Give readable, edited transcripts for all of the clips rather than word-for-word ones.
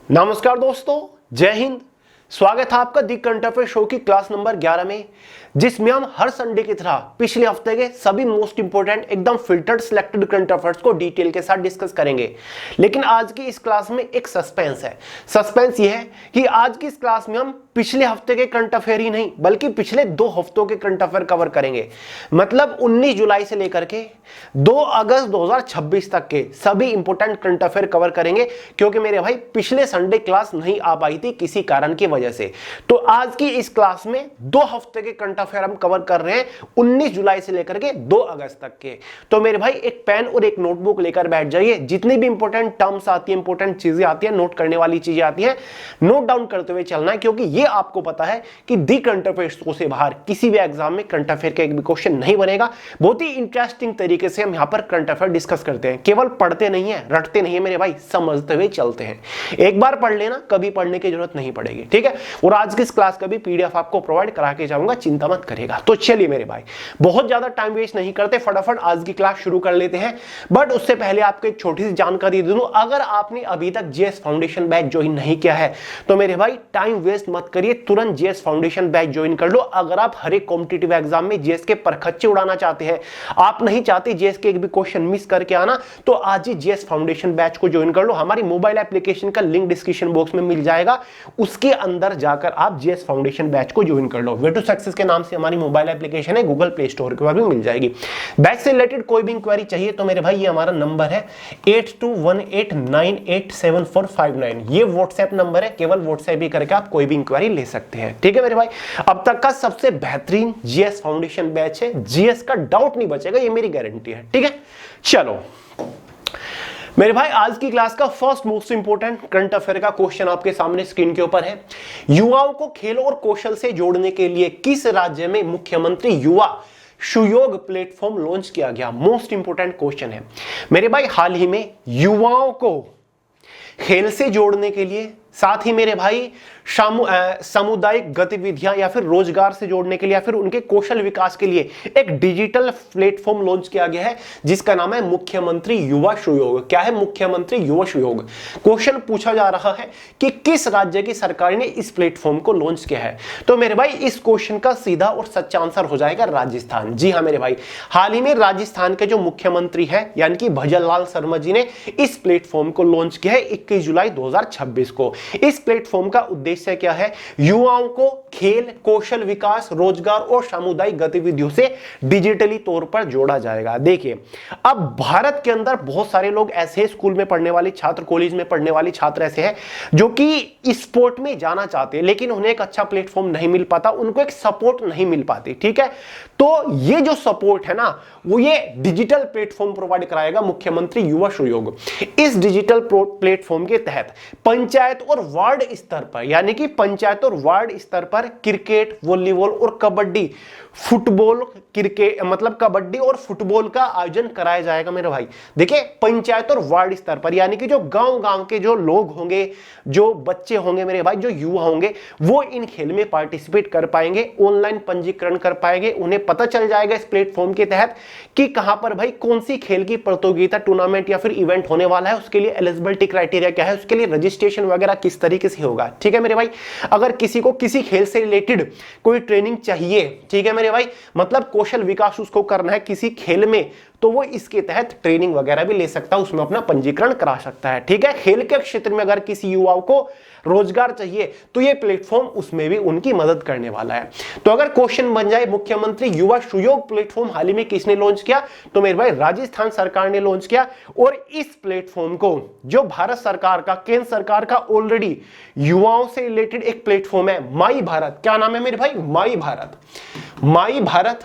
नमस्कार दोस्तों, जय हिंद। स्वागत है आपका दी करंट अफेयर शो की क्लास नंबर 11 में, जिसमें हम हर संडे की तरह पिछले हफ्ते के सभी मोस्ट इंपोर्टेंट एकदम फिल्टर्ड सिलेक्टेड करंट अफेयर्स को डिटेल के साथ डिस्कस करेंगे। लेकिन आज की इस क्लास में एक सस्पेंस है। सस्पेंस ये है कि आज की इस क्लास में हम पिछले हफ्ते के करंट अफेयर ही नहीं बल्कि पिछले 2 हफ्तों के करंट अफेयर कवर करेंगे। मतलब 19 जुलाई से लेकर के 2 अगस्त 2026 तक के सभी इंपोर्टेंट करंट अफेयर कवर करेंगे, क्योंकि मेरे भाई पिछले संडे क्लास नहीं आ पाई थी किसी कारण की वजह से। तो आज की इस क्लास में 2 हफ्ते के करंट अफेयर हम कवर कर रहे हैं 19 जुलाई से लेकर के 2 अगस्त तक के। तो मेरे भाई एक पेन और एक नोटबुक लेकर बैठ जाइए। जितनी भी इंपोर्टेंट टर्म्स आती है, इंपोर्टेंट चीजें आती है, नोट करने वाली चीजें आती हैं, नोट डाउन करते हुए चलना है, क्योंकि ये आपको पता है कि दी करंट अफेयर से बाहर किसी भी एग्जाम में करंट अफेयर का एक भी क्वेश्चन नहीं बनेगा। बहुत ही इंटरेस्टिंग तरीके से हम यहां पर करंट अफेयर डिस्कस करते हैं। केवल पढ़ते नहीं है, रटते नहीं है मेरे भाई, समझते हुए चलते हैं। एक बार पढ़ लेना, कभी पढ़ने की जरूरत नहीं पड़ेगी, ठीक है। और आज की इस क्लास का भी पीडीएफ आपको प्रोवाइड करा के जाऊंगा, चिंता मत करेगा। तो चलिए मेरे भाई, बहुत ज्यादा टाइम वेस्ट नहीं करते, फटाफट आज की क्लास शुरू कर लेते हैं। बट उससे पहले आपको एक छोटी सी जानकारी दे दूं, अगर आपने अभी तक जीएस फाउंडेशन बैच ज्वाइन नहीं किया है तो मेरे भाई टाइम वेस्ट मत करिए, तुरंत जीएस फाउंडेशन बैच ज्वाइन कर लो। अगर आप हर एक कॉम्पिटिटिव एग्जाम में जीएस के परखच्चे उड़ाना चाहते हैं, आप नहीं चाहते जीएस के एक भी क्वेश्चन मिस करके आना, तो आज ही जीएस फाउंडेशन बैच को ज्वाइन कर लो। हमारी मोबाइल एप्लीकेशन का लिंक डिस्क्रिप्शन बॉक्स में मिल जाएगा, उसके अंदर जाकर आप जीएस फाउंडेशन बैच को ज्वाइन कर लो। वे टू सक्सेस के नाम से हमारी मोबाइल एप्लीकेशन है, गूगल प्ले स्टोर के ऊपर भी मिल जाएगी। बैच से रिलेटेड कोई भी इंक्वायरी चाहिए तो मेरे भाई ये हमारा नंबर है 8218987459। ये व्हाट्सएप नंबर है, केवल व्हाट्सएप ही करके आप कोई भी इंक्वायरी ले सकते हैं, ठीक है मेरे भाई। अब तक का सबसे बेहतरीन जीएस फाउंडेशन बैच है, जीएस का डाउट नहीं बचेगा, ये मेरी गारंटी है, ठीक है। चलो मेरे भाई, आज की क्लास का first most important current affair का क्वेश्चन आपके सामने स्क्रीन के ऊपर है। युवाओं को खेल और कौशल से जोड़ने के लिए किस राज्य में मुख्यमंत्री युवा सुयोग प्लेटफॉर्म लॉन्च किया गया? मोस्ट इंपोर्टेंट क्वेश्चन है मेरे भाई। हाल ही में युवाओं को खेल से जोड़ने के लिए, साथ ही मेरे भाई सामुदायिक गतिविधियां या फिर रोजगार से जोड़ने के लिए या फिर उनके कौशल विकास के लिए एक डिजिटल प्लेटफॉर्म लॉन्च किया गया है, जिसका नाम है मुख्यमंत्री युवा सुयोग। क्या है मुख्यमंत्री युवा सुयोग? क्वेश्चन पूछा जा रहा है कि किस राज्य की सरकार ने इस प्लेटफॉर्म को लॉन्च किया है। तो मेरे भाई इस क्वेश्चन का सीधा और सच्चा आंसर हो जाएगा राजस्थान। जी हाँ मेरे भाई, हाल ही में राजस्थान के जो मुख्यमंत्री है यानी कि भजन लाल शर्मा जी ने इस प्लेटफॉर्म को लॉन्च किया है 21 जुलाई 2026 को। इस प्लेटफॉर्म का उद्देश्य क्या है? युवाओं को खेल, कौशल विकास, रोजगार और सामुदायिक गतिविधियों से डिजिटली तौर पर जोड़ा जाएगा। देखिए, अब भारत के अंदर बहुत सारे लोग ऐसे स्कूल में पढ़ने वाले छात्र, कॉलेज में पढ़ने वाले छात्र ऐसे हैं जो कि स्पोर्ट में जाना चाहते हैं, लेकिन उन्हें एक अच्छा प्लेटफॉर्म नहीं मिल पाता, उनको एक सपोर्ट नहीं मिल पाती, ठीक है। तो ये जो सपोर्ट है ना, वो ये डिजिटल प्लेटफॉर्म प्रोवाइड कराएगा मुख्यमंत्री युवा सुयोग। इस डिजिटल प्लेटफॉर्म के तहत पंचायत और वार्ड स्तर पर, यानी कि पंचायत और वार्ड स्तर पर क्रिकेट, वॉलीबॉल और कबड्डी, फुटबॉल, क्रिकेट मतलब कबड्डी और फुटबॉल का आयोजन कराया जाएगा मेरे भाई। देखिए, पंचायत और वार्ड स्तर पर, यानी कि जो गांव-गांव के जो लोग होंगे, जो बच्चे होंगे मेरे भाई, जो युवा होंगे, वो इन खेल में पार्टिसिपेट कर पाएंगे, ऑनलाइन पंजीकरण कर पाएंगे। उन्हें पता चल जाएगा इस प्लेटफॉर्म के तहत कि कहां पर भाई कौन सी खेल की प्रतियोगिता, टूर्नामेंट या फिर इवेंट होने वाला है, उसके लिए एलिजिबिलिटी क्राइटेरिया क्या है, उसके लिए रजिस्ट्रेशन वगैरह किस तरीके से होगा, ठीक है मेरे भाई। अगर किसी को किसी खेल से रिलेटेड कोई ट्रेनिंग चाहिए, ठीक है मेरे भाई, मतलब कौशल विकास उसको करना है किसी खेल में, तो वो इसके तहत ट्रेनिंग वगैरह भी ले सकता है, उसमें अपना पंजीकरण करा सकता है, ठीक है। खेल के क्षेत्र में अगर किसी युवाओं को रोजगार चाहिए तो ये प्लेटफॉर्म उसमें भी उनकी मदद करने वाला है। तो अगर क्वेश्चन बन जाए मुख्यमंत्री युवा सुयोग प्लेटफॉर्म हाल ही में किसने लॉन्च किया, तो मेरे भाई राजस्थान सरकार ने लॉन्च किया। और इस प्लेटफॉर्म को जो भारत सरकार का, केंद्र सरकार का ऑलरेडी युवाओं से रिलेटेड एक प्लेटफॉर्म है, माई भारत। क्या नाम है मेरे भाई? माई भारत। माई भारत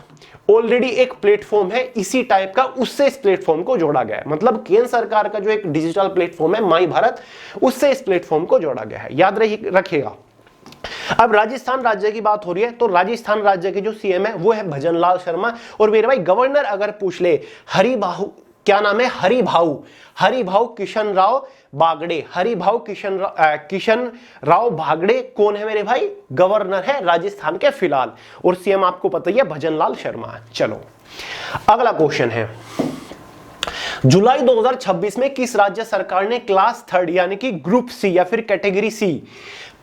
ऑलरेडी एक प्लेटफॉर्म है इसी टाइप का, उससे इस प्लेटफॉर्म को जोड़ा गया है। मतलब केंद्र सरकार का जो एक डिजिटल प्लेटफॉर्म है माई भारत, उससे इस प्लेटफॉर्म को जोड़ा गया है, याद रखिएगा। अब राजस्थान राज्य की बात हो रही है, तो राजस्थान राज्य के जो सीएम है वो है भजन लाल शर्मा। और मेरे भाई गवर्नर अगर पूछ ले, हरिभाऊ, क्या नाम है? हरिभाऊ किशन राव बागड़े। हरिभाऊ किशन राव बागड़े कौन है मेरे भाई? गवर्नर है राजस्थान के फिलहाल। और सीएम आपको पता ही है भजन लाल शर्मा। चलो अगला क्वेश्चन है, जुलाई 2026 में किस राज्य सरकार ने क्लास थर्ड यानी कि ग्रुप सी या फिर कैटेगरी सी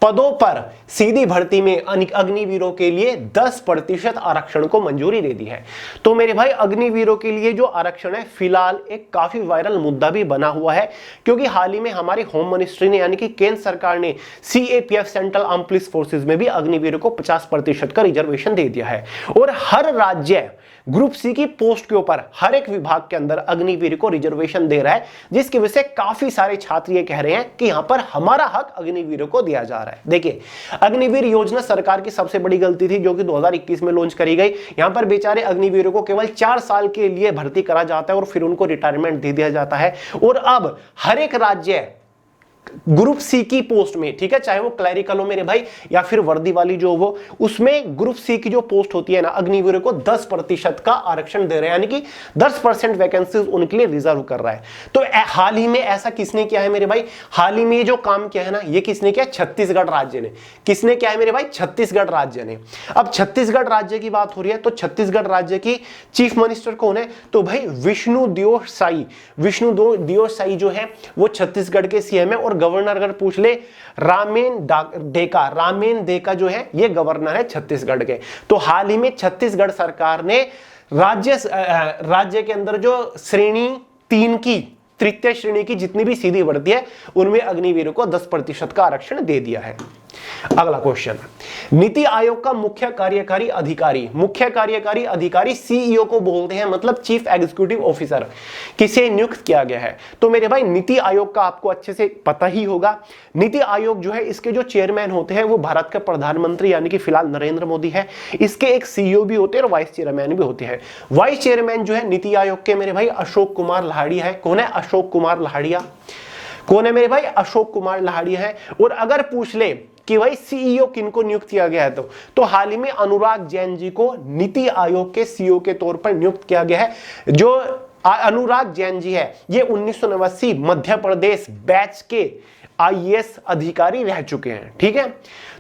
पदों पर सीधी भर्ती में अग्निवीरों के लिए 10% आरक्षण को मंजूरी दे दी है। तो मेरे भाई अग्निवीरों के लिए जो आरक्षण है फिलहाल एक काफी वायरल मुद्दा भी बना हुआ है, क्योंकि हाल ही में हमारी होम मिनिस्ट्री ने यानी कि केंद्र सरकार ने CAPF central arm police forces में भी अग्निवीरों को 50% का रिजर्वेशन दे दिया है। और हर राज्य ग्रुप सी की पोस्ट के ऊपर हर एक विभाग के अंदर अग्निवीर को रिजर्वेशन दे रहा है, जिसकी वजह से काफी सारे छात्र ये कह रहे हैं कि यहां पर हमारा हक अग्निवीरों को दिया जा रहा है। देखिए, अग्निवीर योजना सरकार की सबसे बड़ी गलती थी जो कि 2021 में लॉन्च करी गई। यहां पर बेचारे अग्निवीरों को केवल 4 साल के लिए भर्ती करा जाता है और फिर उनको रिटायरमेंट दे दिया जाता है। और अब हर एक राज्य ग्रुप सी की पोस्ट में, ठीक है, चाहे वो क्लैरिकल हो मेरे भाई या फिर वर्दी वाली जो हो, उसमें ग्रुप सी की जो पोस्ट होती है ना, अग्निवीरों को 10% का आरक्षण दे रहे हैं, यानी कि 10% वैकेंसीज उनके लिए रिजर्व कर रहा है। तो हाल ही में ऐसा किसने किया है मेरे भाई? हाल ही में ये जो काम किया है ना, ये किसने किया? छत्तीसगढ़ राज्य ने। किसने किया है मेरे भाई? छत्तीसगढ़ राज्य ने। अब छत्तीसगढ़ राज्य की बात हो रही है तो छत्तीसगढ़ राज्य की चीफ मिनिस्टर कौन है? तो भाई विष्णुदेव साई। विष्णुदेव साई जो है वो छत्तीसगढ़ के सीएम है। और गवर्नर अगर पूछ ले, रामेन डेका जो है ये गवर्नर है छत्तीसगढ़ के। तो हाल ही में छत्तीसगढ़ सरकार ने राज्य के अंदर जो श्रेणी 3 की, तृतीय श्रेणी की जितनी भी सीधी भर्ती है उनमें अग्निवीरों को 10% का आरक्षण दे दिया है। अगला क्वेश्चन, नीति आयोग का मुख्य कार्यकारी अधिकारी सीईओ को बोलते हैं, मतलब चीफ एग्जीक्यूटिव ऑफिसर, किसे नियुक्त किया गया है? तो मेरे भाई नीति आयोग का आपको अच्छे से पता ही होगा। नीति आयोग जो है इसके जो चेयरमैन होते हैं वो भारत के प्रधानमंत्री यानी कि फिलहाल नरेंद्र मोदी है। इसके एक सीईओ भी होते हैं और वाइस चेयरमैन भी होते हैं। वाइस चेयरमैन जो है नीति आयोग के मेरे भाई अशोक कुमार लाहिड़ी है। कौन है? अशोक कुमार लाहिड़िया। कौन है मेरे भाई? अशोक कुमार लाहिड़ी है। और अगर पूछ ले कि भाई सीईओ किनको नियुक्त किया गया है तो हाल ही में अनुराग जैन जी को नीति आयोग के सीईओ के तौर पर नियुक्त किया गया है। जो अनुराग जैन जी है ये 1989 मध्य प्रदेश बैच के IAS अधिकारी रह चुके हैं। ठीक है,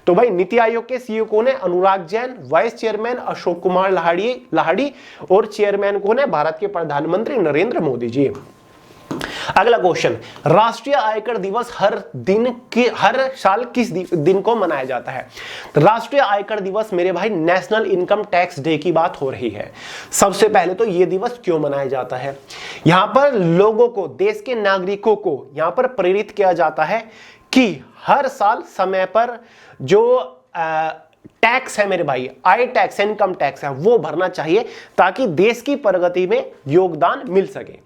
तो भाई नीति आयोग के सीईओ कौन है? अनुराग जैन। वाइस चेयरमैन अशोक कुमार लाहिड़ी और चेयरमैन कौन है? भारत के प्रधानमंत्री नरेंद्र मोदी जी। अगला क्वेश्चन, राष्ट्रीय आयकर दिवस हर साल किस दिन को मनाया जाता है? राष्ट्रीय आयकर दिवस मेरे भाई नेशनल इनकम टैक्स डे की बात हो रही है। सबसे पहले तो यह दिवस क्यों मनाया जाता है? यहां पर लोगों को, देश के नागरिकों को यहां पर प्रेरित किया जाता है कि हर साल समय पर जो टैक्स है मेरे भाई, आय टैक्स, इनकम टैक्स है, वो भरना चाहिए ताकि देश की प्रगति में योगदान मिल सके।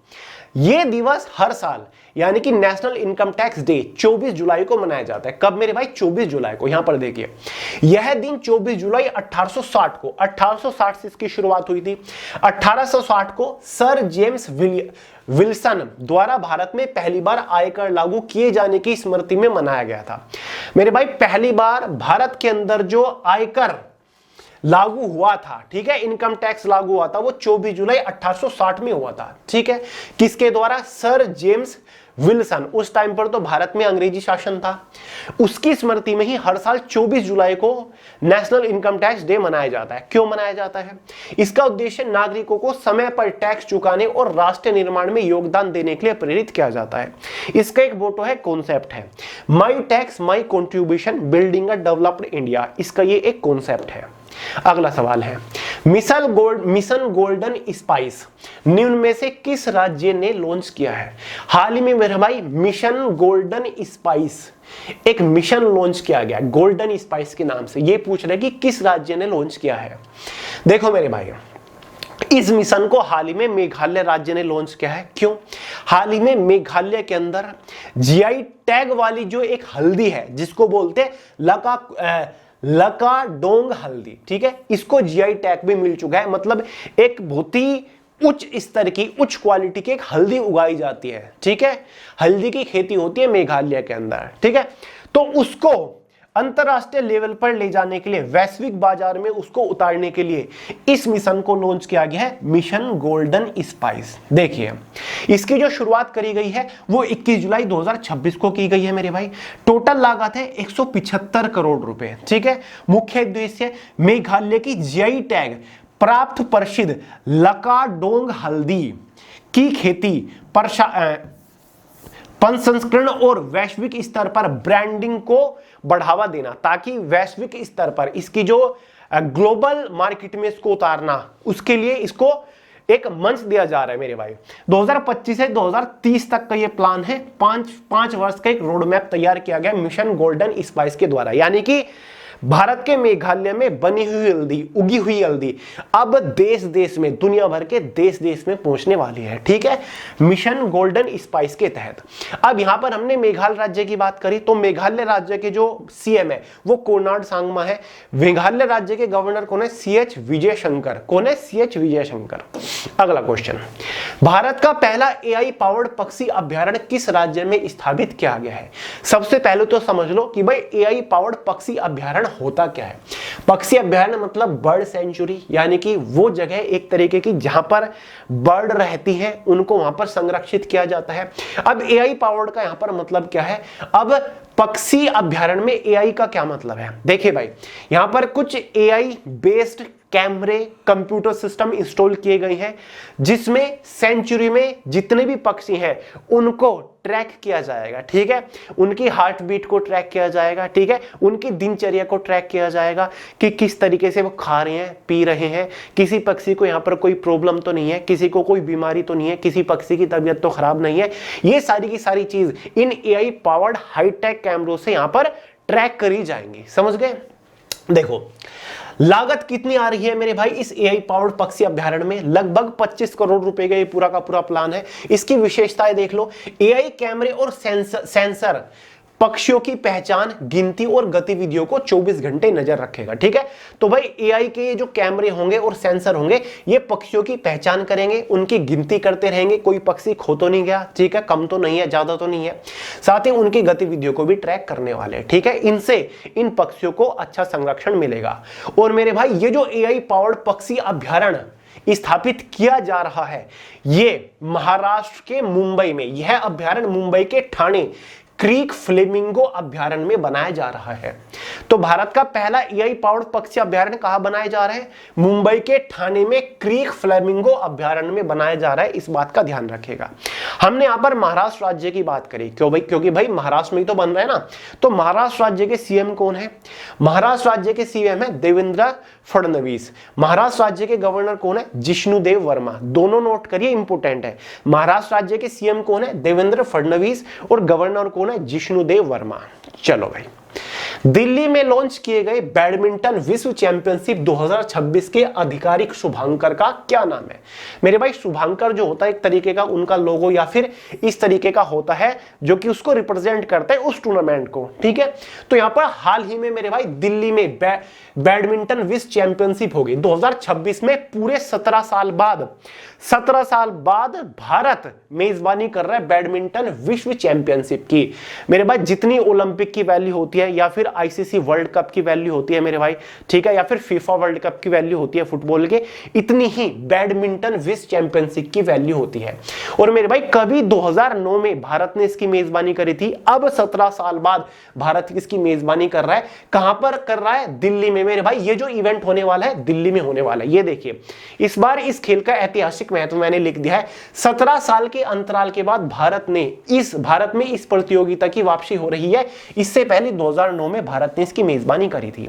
यह दिवस हर साल यानी कि नेशनल इनकम टैक्स डे 24 जुलाई को मनाया जाता है। कब मेरे भाई? 24 जुलाई को। यहां पर देखिए, यह दिन 24 जुलाई 1860 से इसकी शुरुआत हुई थी। 1860 को सर जेम्स विल्सन द्वारा भारत में पहली बार आयकर लागू किए जाने की स्मृति में मनाया गया था। मेरे भाई पहली बार भारत के अंदर जो आयकर लागू हुआ था, ठीक है, इनकम टैक्स लागू हुआ था, वो 24 जुलाई 1860 में हुआ था। ठीक है, किसके द्वारा? Sir James Wilson. उस टाइम पर तो भारत में अंग्रेजी शासन था। उसकी स्मृति में ही हर साल 24 जुलाई को नेशनल इनकम टैक्स डे मनाया जाता है। क्यों मनाया जाता है? इसका उद्देश्य नागरिकों को समय पर टैक्स चुकाने और राष्ट्र निर्माण में योगदान देने के लिए प्रेरित किया जाता है। इसका एक मोटो है, कॉन्सेप्ट है, my tax my contribution building a developed India. इसका ये एक कॉन्सेप्ट है। अगला सवाल है, मिशन गोल्डन स्पाइस निम्न में से किस राज्य ने लॉन्च किया है? हाल ही में मेरे भाई मिशन गोल्डन स्पाइस, एक मिशन लॉन्च किया गया गोल्डन स्पाइस के नाम से। ये पूछ रहे कि किस राज्य ने लॉन्च किया है। देखो मेरे भाई, इस मिशन को हाल ही में मेघालय राज्य ने लॉन्च किया है। क्यों? हाल ही में मेघालय के अंदर GI टैग वाली जो एक हल्दी है जिसको बोलते हैं लकाडोंग हल्दी, ठीक है, इसको GI टैग भी मिल चुका है। मतलब एक बहुत ही उच्च स्तर की, उच्च क्वालिटी की एक हल्दी उगाई जाती है। ठीक है, हल्दी की खेती होती है मेघालय के अंदर। ठीक है, तो उसको अंतरराष्ट्रीय लेवल पर ले जाने के लिए, वैश्विक बाजार में उसको उतारने के लिए इस मिशन को लॉन्च किया गया है, मिशन गोल्डन स्पाइस। देखिए, इसकी जो शुरुआत करी गई है वो 21 जुलाई 2026 को की गई है मेरे भाई। टोटल लागत है 175 करोड़ रुपए। ठीक है, मुख्य उद्देश्य मेघालय की GI टैग प्राप्त प्रसिद्ध लकाडोंग हल्दी की खेती प्रसंस्करण और वैश्विक स्तर पर ब्रांडिंग को बढ़ावा देना, ताकि वैश्विक स्तर पर इसकी जो ग्लोबल मार्केट में इसको उतारना, उसके लिए इसको एक मंच दिया जा रहा है मेरे भाई। 2025 से 2030 तक का ये प्लान है। पांच वर्ष का एक रोड मैप तैयार किया गया मिशन गोल्डन स्पाइस के द्वारा, यानी कि भारत के मेघालय में बनी हुई हल्दी, उगी हुई हल्दी अब देश देश में, दुनिया भर के देश देश में पहुंचने वाली है। ठीक है, मिशन गोल्डन स्पाइस के तहत। अब यहां पर हमने मेघालय राज्य की बात करी, तो मेघालय राज्य के जो सीएम है वो कोनार्ड सांगमा है। मेघालय राज्य के गवर्नर कौन है? CH विजयशंकर। कौन है? CH विजयशंकर। अगला क्वेश्चन, भारत का पहला AI पावर्ड पक्षी अभ्यारण्य किस राज्य में स्थापित किया गया है? सबसे पहले तो समझ लो कि भाई AI पावर्ड पक्षी अभ्यारण्य होता क्या है। पक्षी अभ्यारण्य मतलब बर्ड सेंचुरी, यानी कि वो जगह एक तरीके की जहां पर बर्ड रहती हैं, उनको वहां पर संरक्षित किया जाता है। अब AI पावर्ड का यहां पर मतलब क्या है? अब पक्षी अभ्यारण्य में AI का क्या मतलब है? देखिए भाई, यहां पर कुछ AI बेस्ड कैमरे, कंप्यूटर सिस्टम इंस्टॉल किए गए हैं, जिसमें सेंचुरी में जितने भी पक्षी हैं उनको ट्रैक किया जाएगा। ठीक है, उनकी हार्ट बीट को ट्रैक किया जाएगा। ठीक है, उनकी दिनचर्या को ट्रैक किया जाएगा कि किस तरीके से वो खा रहे हैं, पी रहे हैं, किसी पक्षी को यहाँ पर कोई प्रॉब्लम तो नहीं है, किसी को कोई बीमारी तो नहीं है, किसी पक्षी की तबीयत तो खराब नहीं है। ये सारी की सारी चीज इन AI पावर्ड हाईटेक कैमरों से यहाँ पर ट्रैक करी जाएंगी। समझ गए? देखो लागत कितनी आ रही है मेरे भाई इस AI पावर्ड पक्षी अभ्यारण्य में? लगभग 25 करोड़ रुपए का ये पूरा का पूरा प्लान है। इसकी विशेषताएं देख लो। AI कैमरे और सेंसर पक्षियों की पहचान, गिनती और गतिविधियों को 24 घंटे नजर रखेगा। ठीक है, तो भाई AI के ये जो कैमरे होंगे और सेंसर होंगे, ये पक्षियों की पहचान करेंगे, उनकी गिनती करते रहेंगे, कोई पक्षी खो तो नहीं गया, ठीक है, कम तो नहीं है, ज्यादा तो नहीं है, साथ ही उनकी गतिविधियों को भी ट्रैक करने वाले हैं। ठीक है, इनसे इन पक्षियों को अच्छा संरक्षण मिलेगा। और मेरे भाई ये जो AI पावर्ड पक्षी अभ्यारण्य स्थापित किया जा रहा है, ये महाराष्ट्र के मुंबई में, यह अभ्यारण्य मुंबई के ठाणे क्रीक फ्लेमिंगो अभ्यारण्य में बनाया जा रहा है। तो भारत का पहला AI पावर्ड पक्षी अभ्यारण्य कहां बनाया जा रहा है? मुंबई के ठाणे में क्रीक फ्लेमिंगो अभ्यारण्य में बनाया जा रहा है। इस बात का ध्यान रखेगा। हमने यहां पर महाराष्ट्र राज्य की बात करी, क्यों भाई? क्योंकि भाई महाराष्ट्र में ही तो बन रहा है ना। तो महाराष्ट्र राज्य के CM कौन है? महाराष्ट्र राज्य के CM है देवेंद्र फडणवीस। महाराष्ट्र राज्य के गवर्नर कौन है? जिष्णुदेव वर्मा। दोनों नोट करिए, इंपोर्टेंट है। महाराष्ट्र राज्य के CM कौन है? देवेंद्र फडणवीस, और गवर्नर कौन है? जिष्णुदेव वर्मा। चलो भाई, दिल्ली में लॉन्च किए गए बैडमिंटन विश्व चैंपियनशिप 2026 के आधिकारिक शुभांकर का क्या नाम है? मेरे भाई शुभांकर जो होता है एक तरीके का उनका लोगो या फिर इस तरीके का होता है जो कि उसको रिप्रेजेंट करता है उस टूर्नामेंट को। ठीक है, तो यहां पर हाल ही में मेरे भाई दिल्ली में बैडमिंटन विश्व चैंपियनशिप होगी 2026 में। पूरे 17 साल बाद भारत मेजबानी कर रहा है बैडमिंटन विश्व चैंपियनशिप की। मेरे भाई जितनी ओलंपिक की वैल्यू होती है या फिर ICC वर्ल्ड कप की वैल्यू होती है मेरे भाई, ठीक है, या फिर FIFA वर्ल्ड कप की वैल्यू होती है फुटबॉल के, इतनी ही बैडमिंटन विश्व चैंपियनशिप की वैल्यू होती है। और मेरे भाई कभी 2009 में भारत ने इसकी मेजबानी करी थी, अब 17 साल बाद भारत इसकी मेजबानी कर रहा है। कहां पर कर रहा है? दिल्ली में। मेरे भाई ये जो इवेंट होने वाला है दिल्ली में होने वाला है। ये देखिए, इस बार इस खेल का ऐतिहासिक महत्व मैंने लिख दिया है। 17 साल के अंतराल के बाद भारत में इस प्रतियोगिता की वापसी हो रही है। इससे पहले 2009 में भारत ने इसकी मेजबानी करी थी।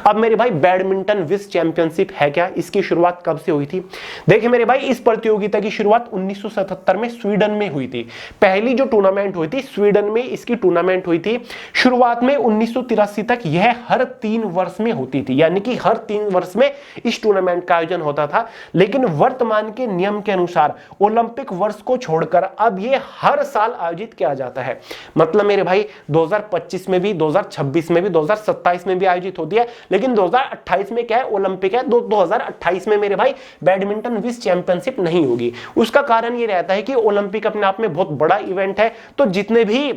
अब मेरे भाई बैडमिंटन विश्व चैंपियनशिप है क्या? इसकी शुरुआत कब से हुई थी? देखिए मेरे भाई इस प्रतियोगिता की शुरुआत 1977 में स्वीडन में हुई थी। पहली जो टूर्नामेंट हुई थी स्वीडन में इसकी टूर्नामेंट हुई थी। शुरुआत में 1983 तक यह हर 3 वर्ष में होती थी, यानी कि हर 3 वर्ष में इस टूर्नामेंट का आयोजन होता था। लेकिन वर्तमान के नियम के अनुसार ओलंपिक वर्ष को छोड़कर अब यह हर साल आयोजित किया जाता है। मतलब मेरे भाई 2025 में भी, 2026 में भी, 2027 में भी आयोजित होती है। लेकिन 2028 में क्या है? ओलंपिक है। 2028 में मेरे भाई बैडमिंटन विश्व चैंपियनशिप नहीं होगी। उसका कारण ये रहता है कि ओलंपिक अपने आप में बहुत बड़ा इवेंट है, तो जितने भी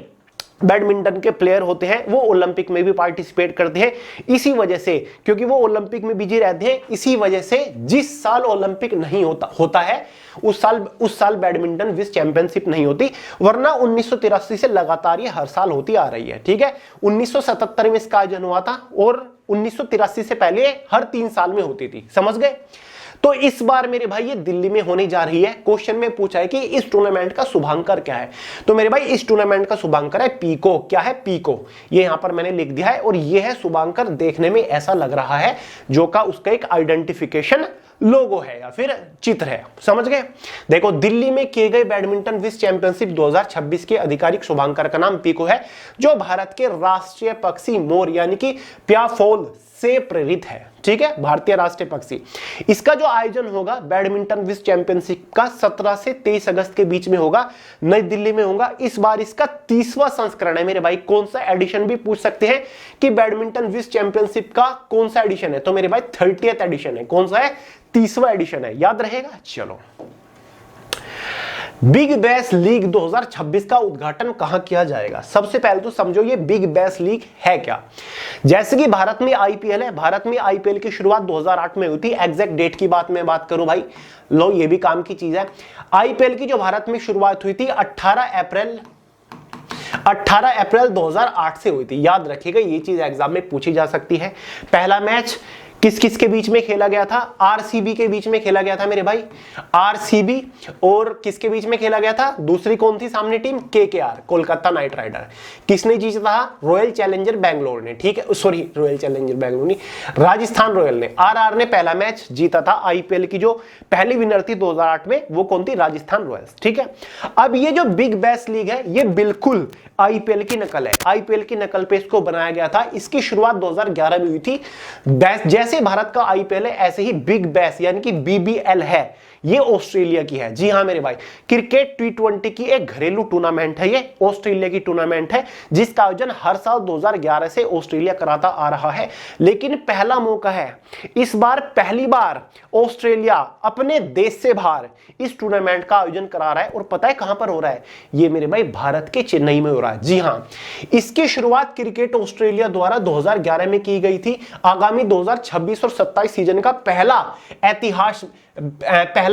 बैडमिंटन के प्लेयर होते हैं वो ओलंपिक में भी पार्टिसिपेट करते हैं। इसी वजह से, क्योंकि वो ओलंपिक में बिजी रहते हैं, इसी वजह से जिस साल ओलंपिक नहीं होता है उस साल बैडमिंटन विश्व चैंपियनशिप नहीं होती। वरना 1983 से लगातार ये हर साल होती आ रही है। ठीक है, 1977 में इसका आयोजन हुआ था और 1983 से पहले हर 3 साल में होती थी। समझ गए? तो इस बार मेरे भाई ये दिल्ली में होने जा रही है। क्वेश्चन में पूछा है कि इस टूर्नामेंट का शुभांकर क्या है, तो मेरे भाई इस टूर्नामेंट का शुभांकर है पीको। क्या है? पीको। ये यहां पर मैंने लिख दिया है और ये है शुभांकर। देखने में ऐसा लग रहा है जो का उसका एक आइडेंटिफिकेशन लोगो है या फिर चित्र है, समझ गए। देखो, दिल्ली में किए गए बैडमिंटन विश्व चैंपियनशिप 2026 के आधिकारिक शुभांकर का नाम पीको है, जो भारत के राष्ट्रीय पक्षी मोर यानी कि प्याफोल से प्रेरित है। ठीक है, भारतीय राष्ट्रीय पक्षी। इसका जो आयोजन होगा बैडमिंटन विश्व चैंपियनशिप का 17 से 23 अगस्त के बीच में होगा, नई दिल्ली में होगा। इस बार इसका 30वां संस्करण है मेरे भाई। कौन सा एडिशन भी पूछ सकते हैं कि बैडमिंटन विश्व चैंपियनशिप का कौन सा एडिशन है, तो मेरे भाई 30th एडिशन है। कौन सा है? 30वां एडिशन है, याद रहेगा। चलो, बिग बैश लीग 2026 का उद्घाटन कहां किया जाएगा? सबसे पहले तो समझो ये बिग बैश लीग है क्या। जैसे कि भारत में आईपीएल है, भारत में आईपीएल की शुरुआत 2008 में हुई थी। एग्जैक्ट डेट की बात करूं भाई, लो ये भी काम की चीज है। आईपीएल की जो भारत में शुरुआत हुई थी 18 अप्रैल 2008 से हुई थी। याद रखिएगा, ये चीज एग्जाम में पूछी जा सकती है। पहला मैच किस किस के बीच में खेला गया था? आरसीबी के बीच में खेला गया था मेरे भाई। आरसीबी और किसके बीच में खेला गया था? दूसरी कौन थी सामने team? KKR, Kolkata knight rider. किसने जीता था? रॉयल चैलेंजर बैंगलोर ने। ठीक है, सॉरी, रॉयल चैलेंजर बैंगलोर नहीं, राजस्थान रॉयल ने। आरआर ने पहला मैच जीता था। आईपीएल की जो पहली विनर थी 2008 में, वो कौन थी? राजस्थान रॉयल्स। ठीक है, अब ये जो बिग बैश लीग है ये बिल्कुल आईपीएल की नकल है। आईपीएल की नकल पे इसको बनाया गया था। इसकी शुरुआत 2011 में हुई थी। जैसे भारत का आईपीएल है ऐसे ही बिग बैश यानी कि बीबीएल है, ये ऑस्ट्रेलिया की है। जी हां मेरे भाई, क्रिकेट टी20 की एक घरेलू टूर्नामेंट है। ये ऑस्ट्रेलिया की टूर्नामेंट है जिसका आयोजन हर साल 2011 से ऑस्ट्रेलिया कराता आ रहा है। लेकिन पहला मौका है, इस बार पहली बार ऑस्ट्रेलिया अपने देश से बाहर इस टूर्नामेंट का आयोजन करा रहा है। और पता है कहां पर हो रहा है? ये मेरे भाई भारत के चेन्नई में हो रहा है। जी हां, इसकी शुरुआत क्रिकेट ऑस्ट्रेलिया द्वारा 2011 में की गई थी। आगामी 2026 और 27 सीजन का पहला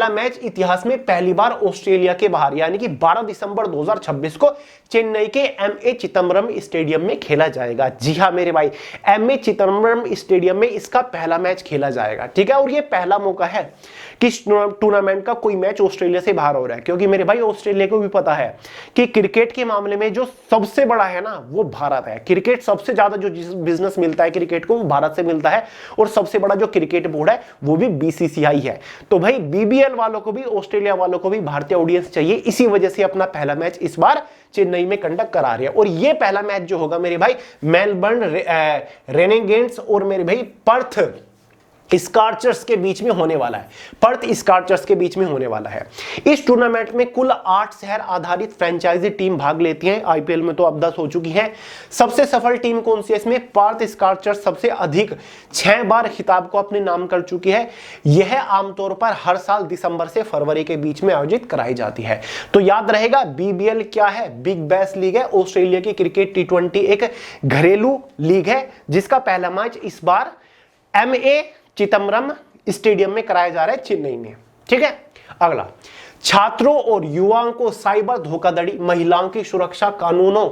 मैच इतिहास में पहली बार ऑस्ट्रेलिया के बाहर यानी कि 12 दिसंबर 2026 को चेन्नई के एमए चिदम्बरम स्टेडियम में खेला जाएगा। जी हां मेरे भाई, एमए चिदम्बरम स्टेडियम में इसका पहला मैच खेला जाएगा। ठीक है, और ये पहला मौका है कि टूर्नामेंट का कोई मैच ऑस्ट्रेलिया से बाहर हो रहा है, क्योंकि मेरे भाई ऑस्ट्रेलिया को भी पता है कि क्रिकेट के मामले में जो सबसे बड़ा है ना वो भारत है। क्रिकेट सबसे ज्यादा जो बिजनेस मिलता है क्रिकेट को वो भारत से मिलता है, और सबसे बड़ा जो क्रिकेट बोर्ड है वो भी बीसीसीआई है। तो भाई बीबीएल वालों को भी, ऑस्ट्रेलिया वालों को भी भारतीय ऑडियंस चाहिए, इसी वजह से अपना पहला मैच इस बार चेन्नई में कंडक्ट करा रही है। और ये पहला मैच जो होगा मेरे भाई मेलबर्न रेनेगेड्स और मेरे भाई पर्थ स्कॉर्चर्स के बीच में होने वाला है। पर्थ स्कॉर्चर्स के बीच में होने वाला है। इस टूर्नामेंट में कुल 8 शहर आधारित फ्रेंचाइजी टीम भाग लेती हैं। आईपीएल में तो अब 10 हो चुकी हैं। सबसे सफल टीम कौन सी है इसमें? पर्थ स्कॉर्चर्स सबसे अधिक 6 बार खिताब को अपने नाम कर चुकी है। यह आमतौर पर हर साल दिसंबर से फरवरी के बीच में आयोजित कराई जाती है। तो याद रहेगा, बीबीएल क्या है? बिग बैश लीग है। ऑस्ट्रेलिया की क्रिकेट टी20 एक घरेलू लीग है जिसका पहला मैच इस बार एमए चिदम्बरम स्टेडियम में कराया जा रहा है, चेन्नई में। ठीक है, अगला, छात्रों और युवाओं को साइबर धोखाधड़ी, महिलाओं की सुरक्षा कानूनों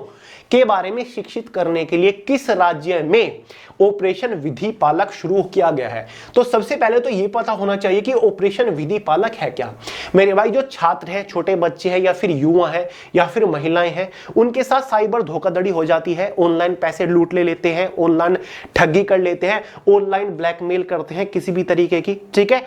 के बारे में शिक्षित करने के लिए किस राज्य में ऑपरेशन विधि पालक शुरू किया गया है? तो सबसे पहले तो यह पता होना चाहिए कि ऑपरेशन विधि पालक है क्या। मेरे भाई जो छात्र हैं, छोटे बच्चे हैं या फिर युवा हैं या फिर महिलाएं हैं, उनके साथ साइबर धोखाधड़ी हो जाती है। ऑनलाइन पैसे लूट ले लेते हैं, ऑनलाइन ठगी कर लेते हैं, ऑनलाइन ब्लैकमेल करते हैं किसी भी तरीके की। ठीक है,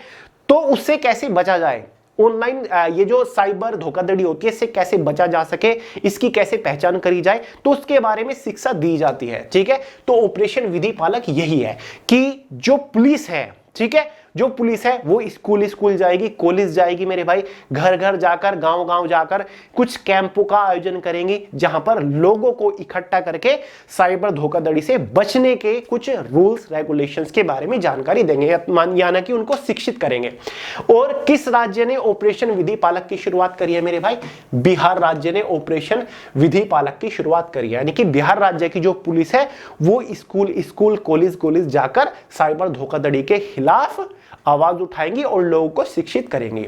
तो उससे कैसे बचा जाए? ऑनलाइन ये जो साइबर धोखाधड़ी होती है इससे कैसे बचा जा सके, इसकी कैसे पहचान करी जाए, तो उसके बारे में शिक्षा दी जाती है। ठीक है, तो ऑपरेशन विधि पालक यही है कि जो पुलिस है, ठीक है, जो पुलिस है वो स्कूल जाएगी, कॉलेज जाएगी मेरे भाई, घर घर जाकर, गांव गांव जाकर कुछ कैंपों का आयोजन करेंगी जहां पर लोगों को इकट्ठा करके साइबर धोखाधड़ी से बचने के कुछ रूल्स रेगुलेशंस के बारे में जानकारी देंगे, यानी कि उनको शिक्षित करेंगे। और किस राज्य ने ऑपरेशन विधि पालक की शुरुआत करी है मेरे भाई? बिहार राज्य ने ऑपरेशन विधि पालक की शुरुआत करी है। यानी कि बिहार राज्य की जो पुलिस है वो स्कूल कॉलेज जाकर साइबर धोखाधड़ी के खिलाफ आवाज उठाएंगी और लोगों को शिक्षित करेंगी।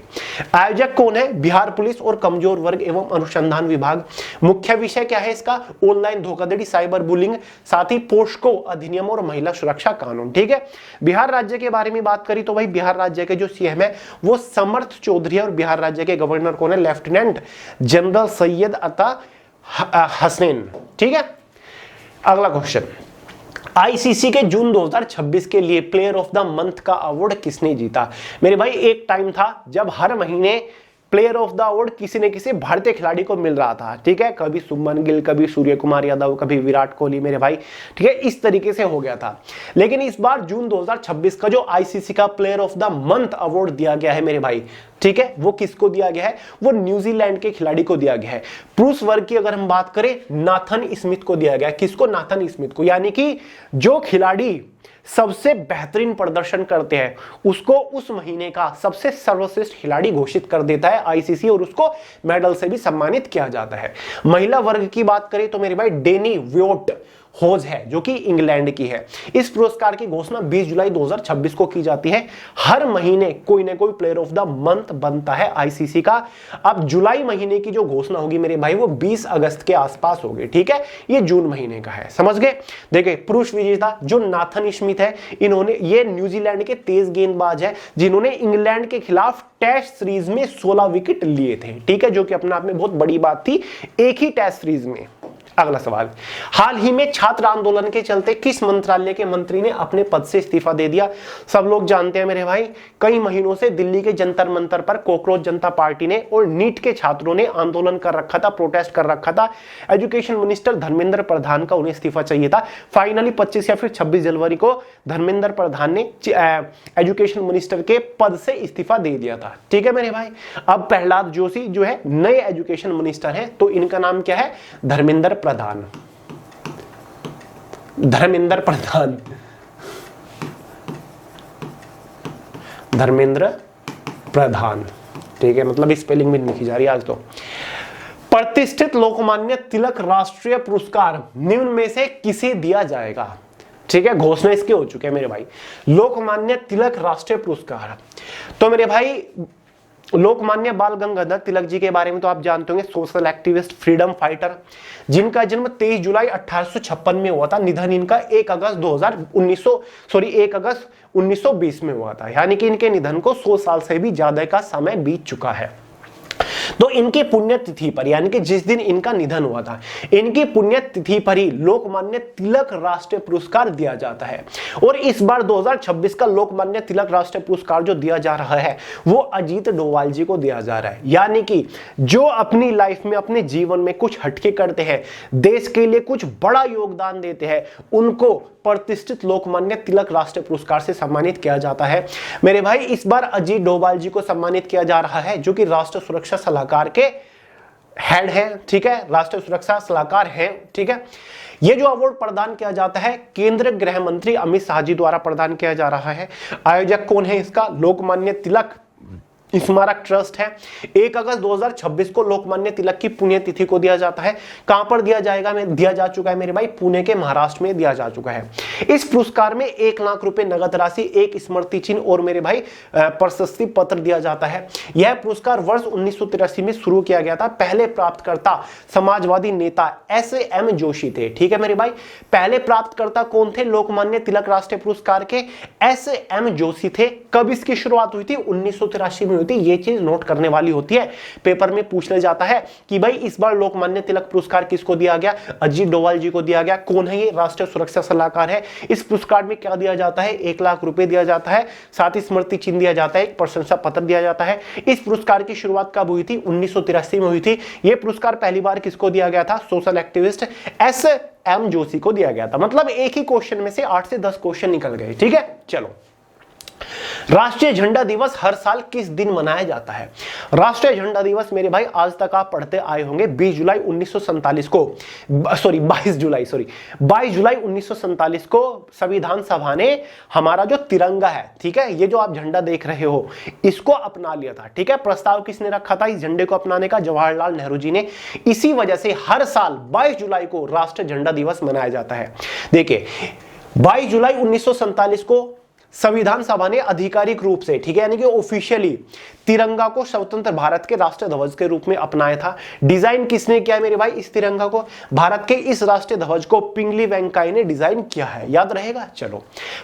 आयोजक कौन है? बिहार पुलिस और कमजोर वर्ग एवं अनुसंधान विभाग। मुख्य विषय क्या है इसका? ऑनलाइन धोखाधड़ी, साइबर बुलिंग, साथ ही पोस्को अधिनियम और महिला सुरक्षा कानून। ठीक है, बिहार राज्य के बारे में बात करी तो भाई बिहार राज्य के जो सीएम है वो समर्थ चौधरी है और बिहार राज्य के गवर्नर कौन है? लेफ्टिनेंट जनरल सैयद अता हसनैन। ठीक है, अगला क्वेश्चन, आईसीसी के जून 2026 के लिए प्लेयर ऑफ द मंथ का अवार्ड किसने जीता? मेरे भाई एक टाइम था जब हर महीने प्लेयर ऑफ द अवार्ड किसी न किसी भारतीय खिलाड़ी को मिल रहा था। ठीक है, कभी शुभमन गिल, कभी सूर्य कुमार यादव, कभी विराट कोहली मेरे भाई। ठीक है, इस तरीके से हो गया था। लेकिन इस बार जून 2026 का जो आईसीसी का player of the month award दिया गया है मेरे भाई, ठीक है, वो किसको दिया गया है? वो न्यूजीलैंड के खिलाड़ी को दिया गया है। पुरुष वर्ग की अगर हम बात करें, नाथन स्मिथ को दिया गया। किसको? नाथन स्मिथ को। यानी कि जो खिलाड़ी सबसे बेहतरीन प्रदर्शन करते हैं उसको उस महीने का सबसे सर्वश्रेष्ठ खिलाड़ी घोषित कर देता है आईसीसी और उसको मेडल से भी सम्मानित किया जाता है। महिला वर्ग की बात करें तो मेरे भाई डेनी व्योट होज है जो कि इंग्लैंड की है। इस पुरस्कार की घोषणा 20 जुलाई 2026 को की जाती है। हर महीने कोई ना कोई प्लेयर ऑफ द मंथ बनता है आईसीसी का। अब जुलाई महीने की जो घोषणा होगी मेरे भाई वो 20 अगस्त के आसपास होगी। ठीक है, ये जून महीने का है, समझ गए। देखिए, पुरुष विजेता जो नाथन स्मिथ है, इन्होंने, ये न्यूजीलैंड के तेज गेंदबाज है जिन्होंने इंग्लैंड के खिलाफ टेस्ट सीरीज में 16 विकेट लिए थे। ठीक है, जो कि अपने आप में बहुत बड़ी बात थी एक ही टेस्ट सीरीज में। अगला सवाल, हाल ही में छात्र आंदोलन के चलते किस मंत्रालय के मंत्री ने अपने पद से इस्तीफा दे दिया? सब लोग जानते हैं मेरे भाई, कई महीनों से दिल्ली के जंतर मंतर पर कॉकरोच जनता पार्टी ने और नीट के छात्रों ने आंदोलन कर रखा था, प्रोटेस्ट कर रखा था। एजुकेशन मिनिस्टर धर्मेंद्र प्रधान का उन्हें इस्तीफा चाहिए था। फाइनली 25 या फिर 26 जनवरी को धर्मेंद्र प्रधान ने एजुकेशन मिनिस्टर के पद से इस्तीफा दे दिया था। ठीक है मेरे भाई, अब प्रहलाद जोशी जो है नए एजुकेशन मिनिस्टर है, तो इनका नाम क्या है? धर्मेंद्र प्रधान। धर्मेंद्र प्रधान, धर्मेंद्र प्रधान। ठीक है, मतलब स्पेलिंग भी लिखी जा रही है आज तो। प्रतिष्ठित लोकमान्य तिलक राष्ट्रीय पुरस्कार निम्न में से किसे दिया जाएगा? ठीक है, घोषणा इसके हो चुके हैं मेरे भाई। लोकमान्य तिलक राष्ट्रीय पुरस्कार, तो मेरे भाई लोकमान्य बाल गंगाधर तिलक जी के बारे में तो आप जानते होंगे, सोशल एक्टिविस्ट, फ्रीडम फाइटर, जिनका जन्म 23 जुलाई 1856 में हुआ था। निधन इनका 1 अगस्त 1920 में हुआ था। यानी कि इनके निधन को 100 साल से भी ज्यादा का समय बीत चुका है। तो इनकी पुण्यतिथि पर, यानी कि जिस दिन इनका निधन हुआ था, इनकी पुण्यतिथि पर ही लोकमान्य तिलक राष्ट्रीय पुरस्कार दिया जाता है। और इस बार 2026 का लोकमान्य तिलक राष्ट्रीय पुरस्कार जो दिया जा रहा है वो अजीत डोभाल जी को दिया जा रहा है। यानी कि जो अपनी लाइफ में, अपने जीवन में कुछ हटके करते हैं, देश के लिए कुछ बड़ा योगदान देते हैं, उनको प्रतिष्ठित लोकमान्य तिलक राष्ट्रीय पुरस्कार से सम्मानित किया जाता है। मेरे भाई, इस बार अजीत डोभाल जी को सम्मानित किया जा रहा है जो कि राष्ट्रीय सुरक्षा सलाहकार के हेड है। ठीक है, राष्ट्रीय सुरक्षा सलाहकार है। ठीक है, ये जो अवार्ड प्रदान किया जाता है केंद्रीय गृह मंत्री अमित शाह जी द्वारा प्रदान किया जा रहा है। आयोजक कौन है इसका? लोकमान्य तिलक स्मारक ट्रस्ट है। 1 अगस्त 2026 को लोकमान्य तिलक की पुण्यतिथि को दिया जाता है। कहां पर दिया जाएगा? दिया जा चुका है मेरे भाई, पुणे के महाराष्ट्र में दिया जा चुका है। इस पुरस्कार में 1 लाख रुपए नगद राशि, एक स्मृति चिन्ह और मेरे भाई प्रशस्ति पत्र दिया जाता है। यह पुरस्कार वर्ष 1983 में शुरू किया गया था। पहले प्राप्तकर्ता समाजवादी नेता एस.एम. जोशी थे। ठीक है मेरे भाई, पहले प्राप्तकर्ता कौन थे लोकमान्य तिलक राष्ट्रीय पुरस्कार के? एस.एम. जोशी थे। कब इसकी शुरुआत हुई थी? 1983 में। ये चीज नोट करने वाली होती है, पेपर में पूछने जाता है कि भाई इस बार लोकमान्य तिलक पुरस्कार किसको दिया गया? अजीत डोभाल जी को दिया गया। कौन है ये? राष्ट्रीय सुरक्षा सलाहकार है। इस पुरस्कार में क्या दिया जाता है? 1 लाख रुपए दिया जाता है, साथ ही स्मृति चिन्ह दिया जाता है, एक प्रशंसा पत्र दिया जाता है। इस पुरस्कार की शुरुआत कब हुई थी? 1983 में हुई थी। यह पुरस्कार पहली बार किसको दिया गया था? Social activist SM. जोशी को दिया गया था। मतलब एक ही क्वेश्चन में से 8 से 10 क्वेश्चन निकल गए। ठीक है, चलो। राष्ट्रीय झंडा दिवस हर साल किस दिन मनाया जाता है? राष्ट्रीय झंडा दिवस मेरे भाई आज तक आप पढ़ते आए होंगे 22 जुलाई 1947 को, 22 जुलाई 1947 को संविधान सभा ने हमारा जो तिरंगा है, ठीक है, ये जो आप झंडा देख रहे हो, इसको अपना लिया था। ठीक है, प्रस्ताव किसने रखा था इस झंडे को अपनाने का? जवाहरलाल नेहरू जी ने। इसी वजह से हर साल 22 जुलाई को राष्ट्रीय झंडा दिवस मनाया जाता है। देखिए, 22 जुलाई 1947 को संविधान सभा ने आधिकारिक रूप से, ठीक है, यानी कि ऑफिशियली तिरंगा को स्वतंत्र भारत के राष्ट्रीय ध्वज के रूप में अपनाया था। डिजाइन किसने किया मेरे भाई इस तिरंगा को? भारत के इस राष्ट्रीय ध्वज को पिंगली वेंकैया ने डिजाइन किया है, याद रहेगा। चलो,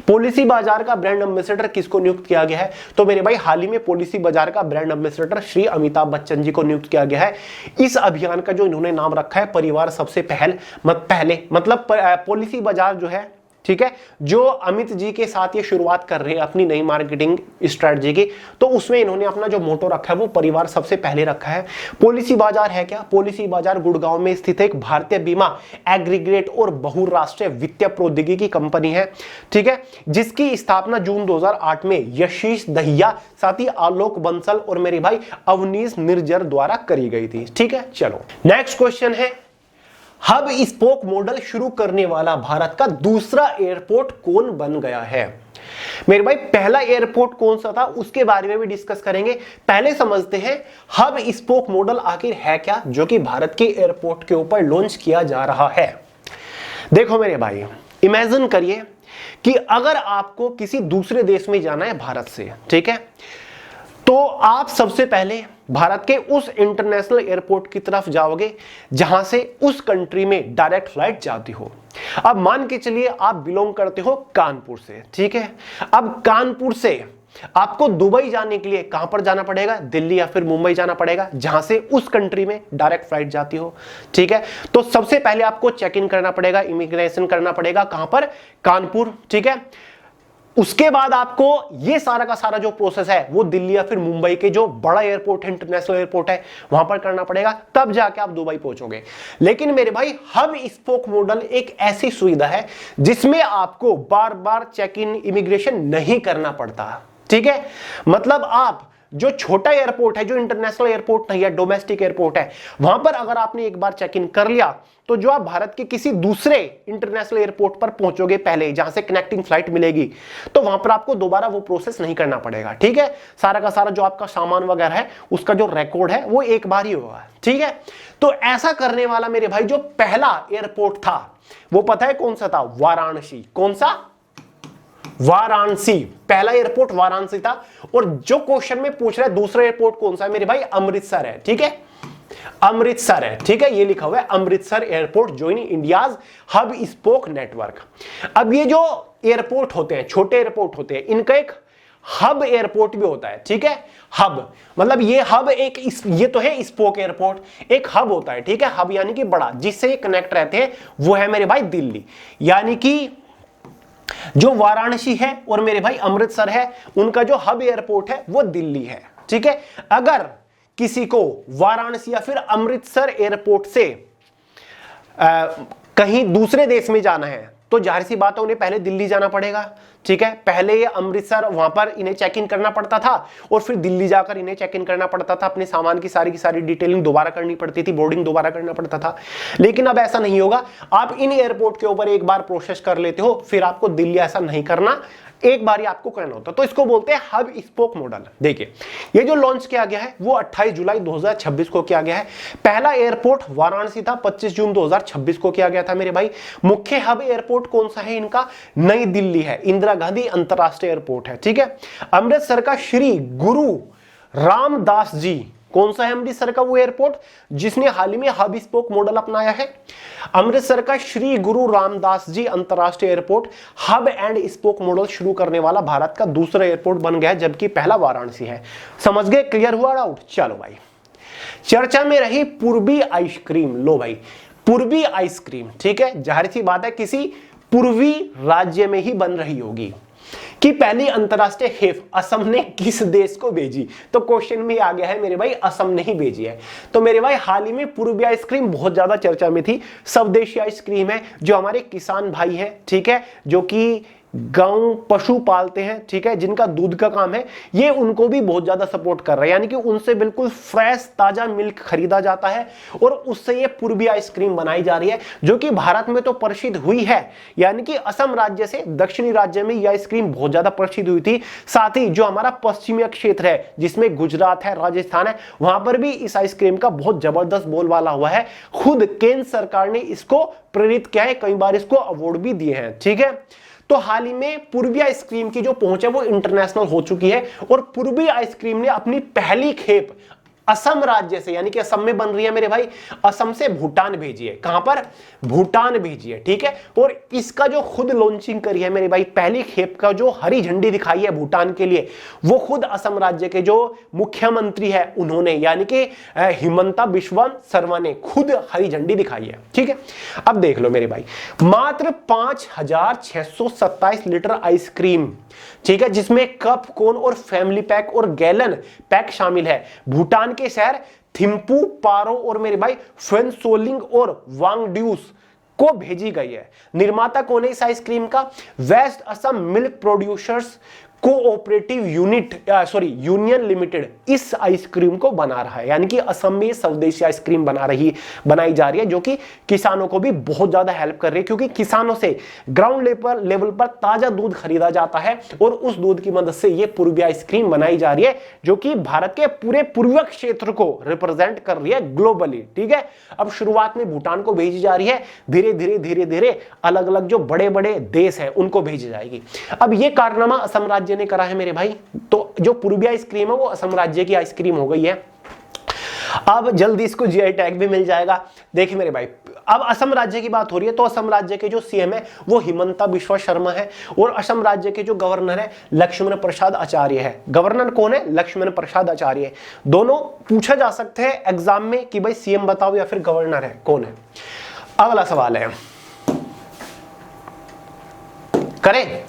पॉलिसी बाजार का ब्रांड एम्बेसडर किसको नियुक्त किया गया है? तो मेरे भाई हाल ही में पॉलिसी बाजार का ब्रांड एम्बेसडर श्री अमिताभ बच्चन जी को नियुक्त किया गया है। इस अभियान का जो इन्होंने नाम रखा है परिवार सबसे पहले, मतलब पॉलिसी बाजार जो है, ठीक है, जो अमित जी के साथ ये शुरुआत कर रहे हैं अपनी नई मार्केटिंग स्ट्रेटजी की, तो उसमें इन्होंने अपना जो मोटो रखा है वो परिवार सबसे पहले रखा है। पॉलिसी बाजार है क्या? पॉलिसी बाजार गुड़गांव में स्थित एक भारतीय बीमा एग्रीगेट और बहुराष्ट्रीय वित्तीय प्रौद्योगिकी की कंपनी है, ठीक है, जिसकी स्थापना जून 2008 में यशीष दहिया, साथ ही आलोक बंसल और मेरे भाई अवनीश निर्जर द्वारा करी गई थी, ठीक है। चलो, नेक्स्ट क्वेश्चन है, हब स्पोक मॉडल शुरू करने वाला भारत का दूसरा एयरपोर्ट कौन बन गया है? मेरे भाई पहला एयरपोर्ट कौन सा था उसके बारे में भी डिस्कस करेंगे। पहले समझते हैं हब स्पोक मॉडल आखिर है क्या, जो कि भारत के एयरपोर्ट के ऊपर लॉन्च किया जा रहा है। देखो मेरे भाई, इमेजिन करिए कि अगर आपको किसी दूसरे देश में जाना है भारत से, ठीक है, तो आप सबसे पहले भारत के उस इंटरनेशनल एयरपोर्ट की तरफ जाओगे जहां से उस कंट्री में डायरेक्ट फ्लाइट जाती हो। अब मान के चलिए आप बिलोंग करते हो कानपुर से, ठीक है। अब कानपुर से आपको दुबई जाने के लिए कहां पर जाना पड़ेगा? दिल्ली या फिर मुंबई जाना पड़ेगा, जहां से उस कंट्री में डायरेक्ट फ्लाइट जाती हो, ठीक है। तो सबसे पहले आपको चेक इन करना पड़ेगा, इमिग्रेशन करना पड़ेगा, कहां पर? कानपुर, ठीक है। उसके बाद आपको ये सारा का सारा जो प्रोसेस है वो दिल्ली या फिर मुंबई के जो बड़ा एयरपोर्ट है, इंटरनेशनल एयरपोर्ट है, वहां पर करना पड़ेगा, तब जाके आप दुबई पहुंचोगे। लेकिन मेरे भाई हब स्पोक मॉडल एक ऐसी सुविधा है जिसमें आपको बार बार चेक इन, इमिग्रेशन नहीं करना पड़ता, ठीक है। मतलब आप जो छोटा एयरपोर्ट है, जो इंटरनेशनल एयरपोर्ट नहीं है, डोमेस्टिक एयरपोर्ट है, वहां पर अगर आपने एक बार चेक इन कर लिया तो जो आप भारत के किसी दूसरे इंटरनेशनल एयरपोर्ट पर पहुंचोगे पहले, जहां से कनेक्टिंग फ्लाइट मिलेगी, तो वहां पर आपको दोबारा वो प्रोसेस नहीं करना पड़ेगा, ठीक है। सारा का सारा जो आपका सामान वगैरह है उसका जो रिकॉर्ड है वो एक बार ही होगा, ठीक है। तो ऐसा करने वाला मेरे भाई जो पहला एयरपोर्ट था वो पता है कौन सा था? वाराणसी। कौन सा? वाराणसी। पहला एयरपोर्ट वाराणसी था। और जो क्वेश्चन में पूछ रहा है दूसरा एयरपोर्ट कौन सा है मेरे भाई? अमृतसर है, ठीक है, अमृतसर है, ठीक है, ये लिखा हुआ है Amritsar airport join India's hub spoke network. अब ये जो एयरपोर्ट होते हैं, छोटे एयरपोर्ट होते हैं, इनका एक हब एयरपोर्ट भी होता है, ठीक है। हब मतलब ये हब एक ये तो है स्पोक एयरपोर्ट, एक हब होता है, ठीक है। हब यानी कि बड़ा, जिससे ये कनेक्ट रहते हैं, वो है मेरे भाई दिल्ली। यानी कि जो वाराणसी है और मेरे भाई अमृतसर है, उनका जो हब एयरपोर्ट है वो दिल्ली है, ठीक है। अगर किसी को वाराणसी या फिर अमृतसर एयरपोर्ट से कहीं दूसरे देश में जाना है तो जाहिर सी बात है उन्हें पहले दिल्ली जाना पड़ेगा, ठीक है। पहले ये अमृतसर, वहां पर इन्हें चेक इन करना पड़ता था और फिर दिल्ली जाकर इन्हें चेक इन करना पड़ता था, अपने सामान की सारी डिटेलिंग दोबारा करनी पड़ती थी, बोर्डिंग दोबारा करना पड़ता था। लेकिन अब ऐसा नहीं होगा, आप इन एयरपोर्ट के ऊपर एक बार प्रोसेस कर लेते हो, फिर आपको दिल्ली ऐसा नहीं करना, एक बार ही आपको करना होता। तो इसको बोलते हैं हब स्पोक मॉडल। देखिए, ये जो लॉन्च किया गया है वो 28 जुलाई 2026 को किया गया है। पहला एयरपोर्ट वाराणसी था, 25 जून 2026 को किया गया था मेरे भाई। मुख्य हब एयरपोर्ट कौन सा है इनका? नई दिल्ली है, इंदिरा गांधी अंतरराष्ट्रीय एयरपोर्ट है, ठीक है। अमृतसर का श्री गुरु रामदास जी, कौन सा है अमृतसर का वो एयरपोर्ट जिसने हाल ही में हब स्पोक मॉडल अपनाया है? अमृतसर का श्री गुरु रामदास जी अंतरराष्ट्रीय airport hub and spoke model शुरू करने वाला भारत का दूसरा एयरपोर्ट बन गया, जबकि पहला वाराणसी है। समझ गए? क्लियर हुआ डाउट? चलो भाई, चर्चा में रही पूर्वी आइसक्रीम। लो भाई, पूर्वी आइसक्रीम, ठीक है, जाहिर सी बात है किसी पूर्वी राज्य में ही बन रही होगी। कि पहली अंतरराष्ट्रीय हेफ असम ने किस देश को भेजी? तो क्वेश्चन में आ गया है मेरे भाई, असम ने ही भेजी है। तो मेरे भाई हाल ही में पूर्वी आइसक्रीम बहुत ज्यादा चर्चा में थी। स्वदेशी आइसक्रीम है, जो हमारे किसान भाई हैं, ठीक है, जो कि गांव पशु पालते हैं, ठीक है, जिनका दूध का काम है, ये उनको भी बहुत ज्यादा सपोर्ट कर रहे हैं। यानी कि उनसे बिल्कुल फ्रेश ताजा मिल्क खरीदा जाता है और उससे ये पूर्वी आइसक्रीम बनाई जा रही है, जो कि भारत में तो प्रसिद्ध हुई है। यानी कि असम राज्य से दक्षिणी राज्य में ये आइसक्रीम बहुत ज्यादा प्रसिद्ध हुई थी। साथ ही जो हमारा पश्चिमी क्षेत्र है, जिसमें गुजरात है, राजस्थान है, वहां पर भी इस आइसक्रीम का बहुत जबरदस्त बोलबाला हुआ है। खुद केंद्र सरकार ने इसको प्रेरित किया है, कई बार इसको अवार्ड भी दिए हैं, ठीक है। तो हाल ही में पूर्वी आइसक्रीम की जो पहुंच है वो इंटरनेशनल हो चुकी है और पूर्वी आइसक्रीम ने अपनी पहली खेप असम राज्य से, यानी कि असम में बन रही है मेरे भाई, असम से भूटान भेजी है। कहां पर? भूटान भेजी है, ठीक है। और इसका जो खुद लॉन्चिंग करी है मेरे भाई, पहली खेप का जो हरी झंडी दिखाई है भूटान के लिए, वो खुद असम राज्य के जो मुख्यमंत्री है उन्होंने, यानी कि हिमंता बिस्वा शर्मा ने खुद हरी झंडी दिखाई है, ठीक है। अब देख लो मेरे भाई, मात्र 5627 लीटर आइसक्रीम, ठीक है, जिसमें कप, कोन और फैमिली पैक और गैलन पैक शामिल है, भूटान के शहर थिम्पू, पारो और मेरे भाई फेनसोलिंग और वांगड्यूस को भेजी गई है। निर्माता कौन है इस आइसक्रीम का? West Assam milk producers cooperative union limited इस आइसक्रीम को बना रहा है, यानी कि असम में स्वदेशी आइसक्रीम बनाई जा रही है, जो कि किसानों को भी बहुत ज्यादा हेल्प कर रही है, क्योंकि किसानों से ग्राउंड लेवल पर ताजा दूध खरीदा जाता है और उस दूध की मदद से ये पूर्वी आइसक्रीम बनाई जा रही है, जो कि भारत के पूरे पूर्वी क्षेत्र को रिप्रेजेंट कर रही है ग्लोबली, ठीक है। अब शुरुआत में भूटान को भेजी जा रही है, धीरे धीरे अलग अलग जो बड़े बड़े देश हैं उनको भेजी जाएगी। अब ये कारनामा असम राज्य ने करा है मेरे भाई, तो जो पूर्वी आइसक्रीम है वो असम राज्य की आइसक्रीम हो गई है। अब जल्दी इसको जीआई टैग भी मिल जाएगा। देखिए मेरे भाई, अब असम राज्य की बात हो रही है, तो असम राज्य के जो सीएम है वो हिमंता बिस्वा शर्मा है और असम राज्य के जो गवर्नर है लक्ष्मण प्रसाद आचार्य है। गवर्नर कौन है? लक्ष्मण प्रसाद आचार्य। दोनों पूछा जा सकते हैं एग्जाम में कि भाई सीएम बताओ या फिर गवर्नर है, कौन है। अगला सवाल है, करें,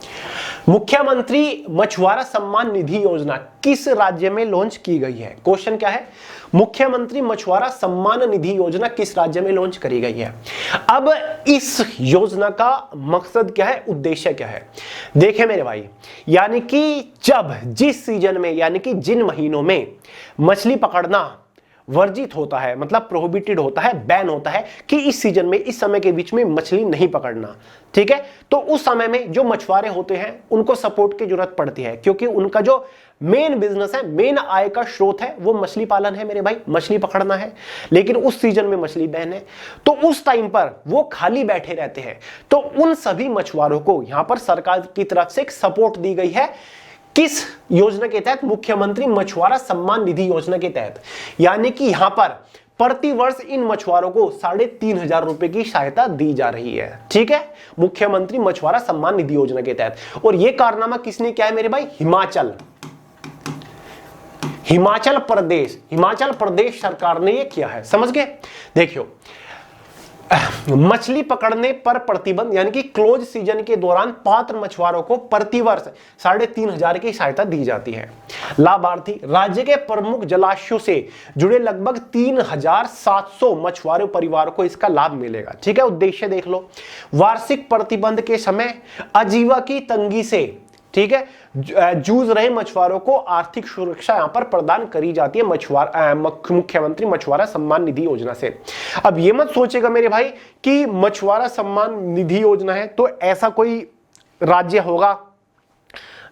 मुख्यमंत्री मछुआरा सम्मान निधि योजना किस राज्य में लॉन्च की गई है? क्वेश्चन क्या है? मुख्यमंत्री मछुआरा सम्मान निधि योजना किस राज्य में लॉन्च करी गई है? अब इस योजना का मकसद क्या है, उद्देश्य क्या है? देखें मेरे भाई, यानी कि जिस सीजन में, यानी कि जिन महीनों में मछली पकड़ना वर्जित होता है, मतलब प्रोहिबिटेड होता है, बैन होता है कि इस सीजन में, इस समय के बीच में मछली नहीं पकड़ना, ठीक है, तो उस समय में जो मछुआरे होते हैं उनको सपोर्ट की जरूरत पड़ती है, क्योंकि उनका जो मेन बिजनेस है, मेन आय का स्रोत है वो मछली पालन है मेरे भाई, मछली पकड़ना है। लेकिन उस सीजन में मछली बैन है, तो उस टाइम पर वो खाली बैठे रहते हैं। तो उन सभी मछुआरों को यहां पर सरकार की तरफ से एक सपोर्ट दी गई है। किस योजना के तहत? मुख्यमंत्री मछुआरा सम्मान निधि योजना के तहत। यानी कि यहां पर प्रति वर्ष इन मछुआरों को 3,500 रुपए की सहायता दी जा रही है, ठीक है, मुख्यमंत्री मछुआरा सम्मान निधि योजना के तहत। और यह कारनामा किसने किया है मेरे भाई? हिमाचल प्रदेश सरकार ने यह किया है, समझ गए। देखियो, मछली पकड़ने पर प्रतिबंध, यानी कि क्लोज सीजन के दौरान पात्र मछुआरों को प्रतिवर्ष 3,500 की सहायता दी जाती है। लाभार्थी राज्य के प्रमुख जलाशयों से जुड़े लगभग 3,700 मछुआरे परिवारों को इसका लाभ मिलेगा, ठीक है। उद्देश्य देख लो, वार्षिक प्रतिबंध के समय आजीविका की तंगी से, ठीक है, जूझ रहे मछुआरों को आर्थिक सुरक्षा यहां पर प्रदान करी जाती है मुख्यमंत्री मछुआरा सम्मान निधि योजना से। अब ये मत सोचेगा मेरे भाई कि मछुआरा सम्मान निधि योजना है तो ऐसा कोई राज्य होगा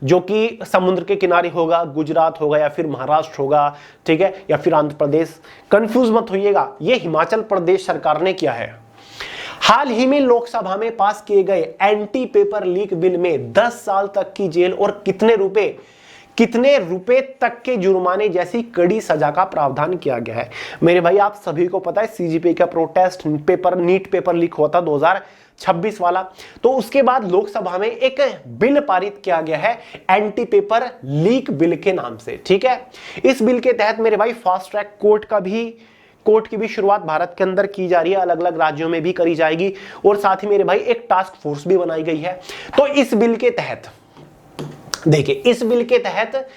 जो कि समुद्र के किनारे होगा, गुजरात होगा या फिर महाराष्ट्र होगा, ठीक है, या फिर आंध्र प्रदेश। कंफ्यूज मत होइएगा, ये हिमाचल प्रदेश सरकार ने किया है। हाल ही में लोकसभा में पास किए गए एंटी पेपर लीक बिल में 10 साल तक की जेल और कितने रुपए तक के जुर्माने जैसी कड़ी सजा का प्रावधान किया गया है। मेरे भाई, आप सभी को पता है सीजीपी का protest paper, NEET paper leak हुआ था 2026 वाला, तो उसके बाद लोकसभा में एक बिल पारित किया गया है एंटी पेपर लीक बिल के नाम से, ठीक है। इस बिल के तहत मेरे भाई फास्ट ट्रैक कोर्ट की भी शुरुआत भारत के अंदर की जा रही है, अलग अलग राज्यों में भी करी जाएगी, और साथ ही मेरे भाई एक टास्क फोर्स भी बनाई गई है। तो इस बिल के तहत देखिए, इस बिल के तहत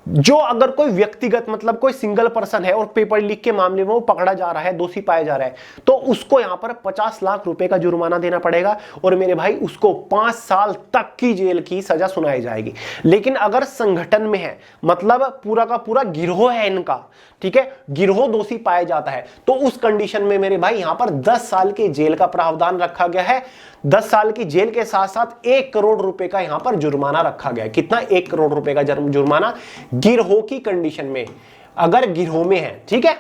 जो अगर कोई व्यक्तिगत, मतलब कोई सिंगल पर्सन है और पेपर लीक के मामले में वो पकड़ा जा रहा है, दोषी पाया जा रहा है, तो उसको यहां पर 50 लाख रुपए का जुर्माना देना पड़ेगा और मेरे भाई उसको 5 साल तक की जेल की सजा सुनाई जाएगी। लेकिन अगर संगठन में है, मतलब पूरा का पूरा गिरोह है इनका, ठीक है, गिरोह दोषी पाया जाता है, तो उस कंडीशन में मेरे भाई यहां पर 10 साल की जेल का प्रावधान रखा गया है। 10 साल की जेल के साथ साथ 1 करोड़ रुपए का यहां पर जुर्माना रखा गया है। कितना? 1 करोड़ रुपए का जुर्माना गिरोह की कंडीशन में, अगर गिरोह में है, ठीक है।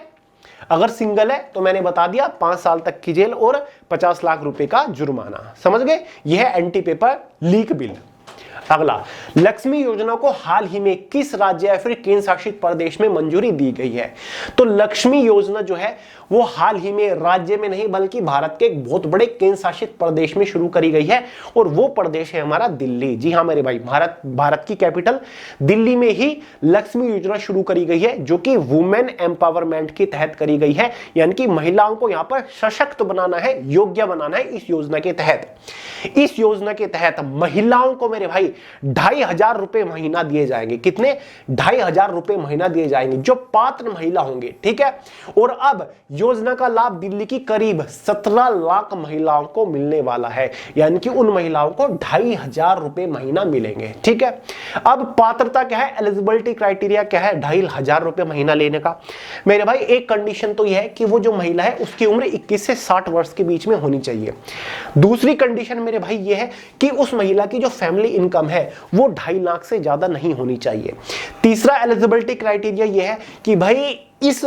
अगर सिंगल है तो मैंने बता दिया 5 साल तक की जेल और 50 लाख रुपए का जुर्माना। समझ गए? यह है एंटी पेपर लीक बिल। अगला, लक्ष्मी योजना को हाल ही में किस राज्य या फिर केंद्र शासित प्रदेश में मंजूरी दी गई है? तो लक्ष्मी योजना जो है वो हाल ही में राज्य में नहीं बल्कि भारत के एक बहुत बड़े केंद्र शासित प्रदेश में शुरू करी गई है और वो प्रदेश है हमारा दिल्ली। जी हां मेरे भाई, भारत की कैपिटल दिल्ली में ही लक्ष्मी योजना शुरू करी गई है जो कि वुमेन एम्पावरमेंट के तहत करी गई है, यानी कि महिलाओं को यहां पर सशक्त बनाना है, योग्य बनाना है। इस योजना के तहत महिलाओं को मेरे भाई 2,500 रुपए महीना दिए जाएंगे। कितने? 2,500 रुपए महीना दिए जाएंगे जो पात्र महिला होंगे। ठीक है, और अब योजना का लाभ दिल्ली की करीब 17 लाख महिलाओं को मिलने वाला है, यानी कि उन महिलाओं को 2,500 रुपए महीना मिलेंगे। ठीक है, अब पात्रता क्या है, एलिजिबिलिटी क्राइटेरिया क्या है 2,500 रुपए महीना लेने का? मेरे भाई एक कंडीशन तो यह है कि वो जो महिला है उसकी उम्र 21 से 60 वर्ष के बीच में होनी चाहिए। दूसरी कंडीशन मेरे भाई ये है कि उस महिला की जो फैमिली इनकम है वो 2.5 लाख से ज्यादा नहीं होनी चाहिए। तीसरा एलिजिबिलिटी क्राइटेरिया ये है कि भाई इस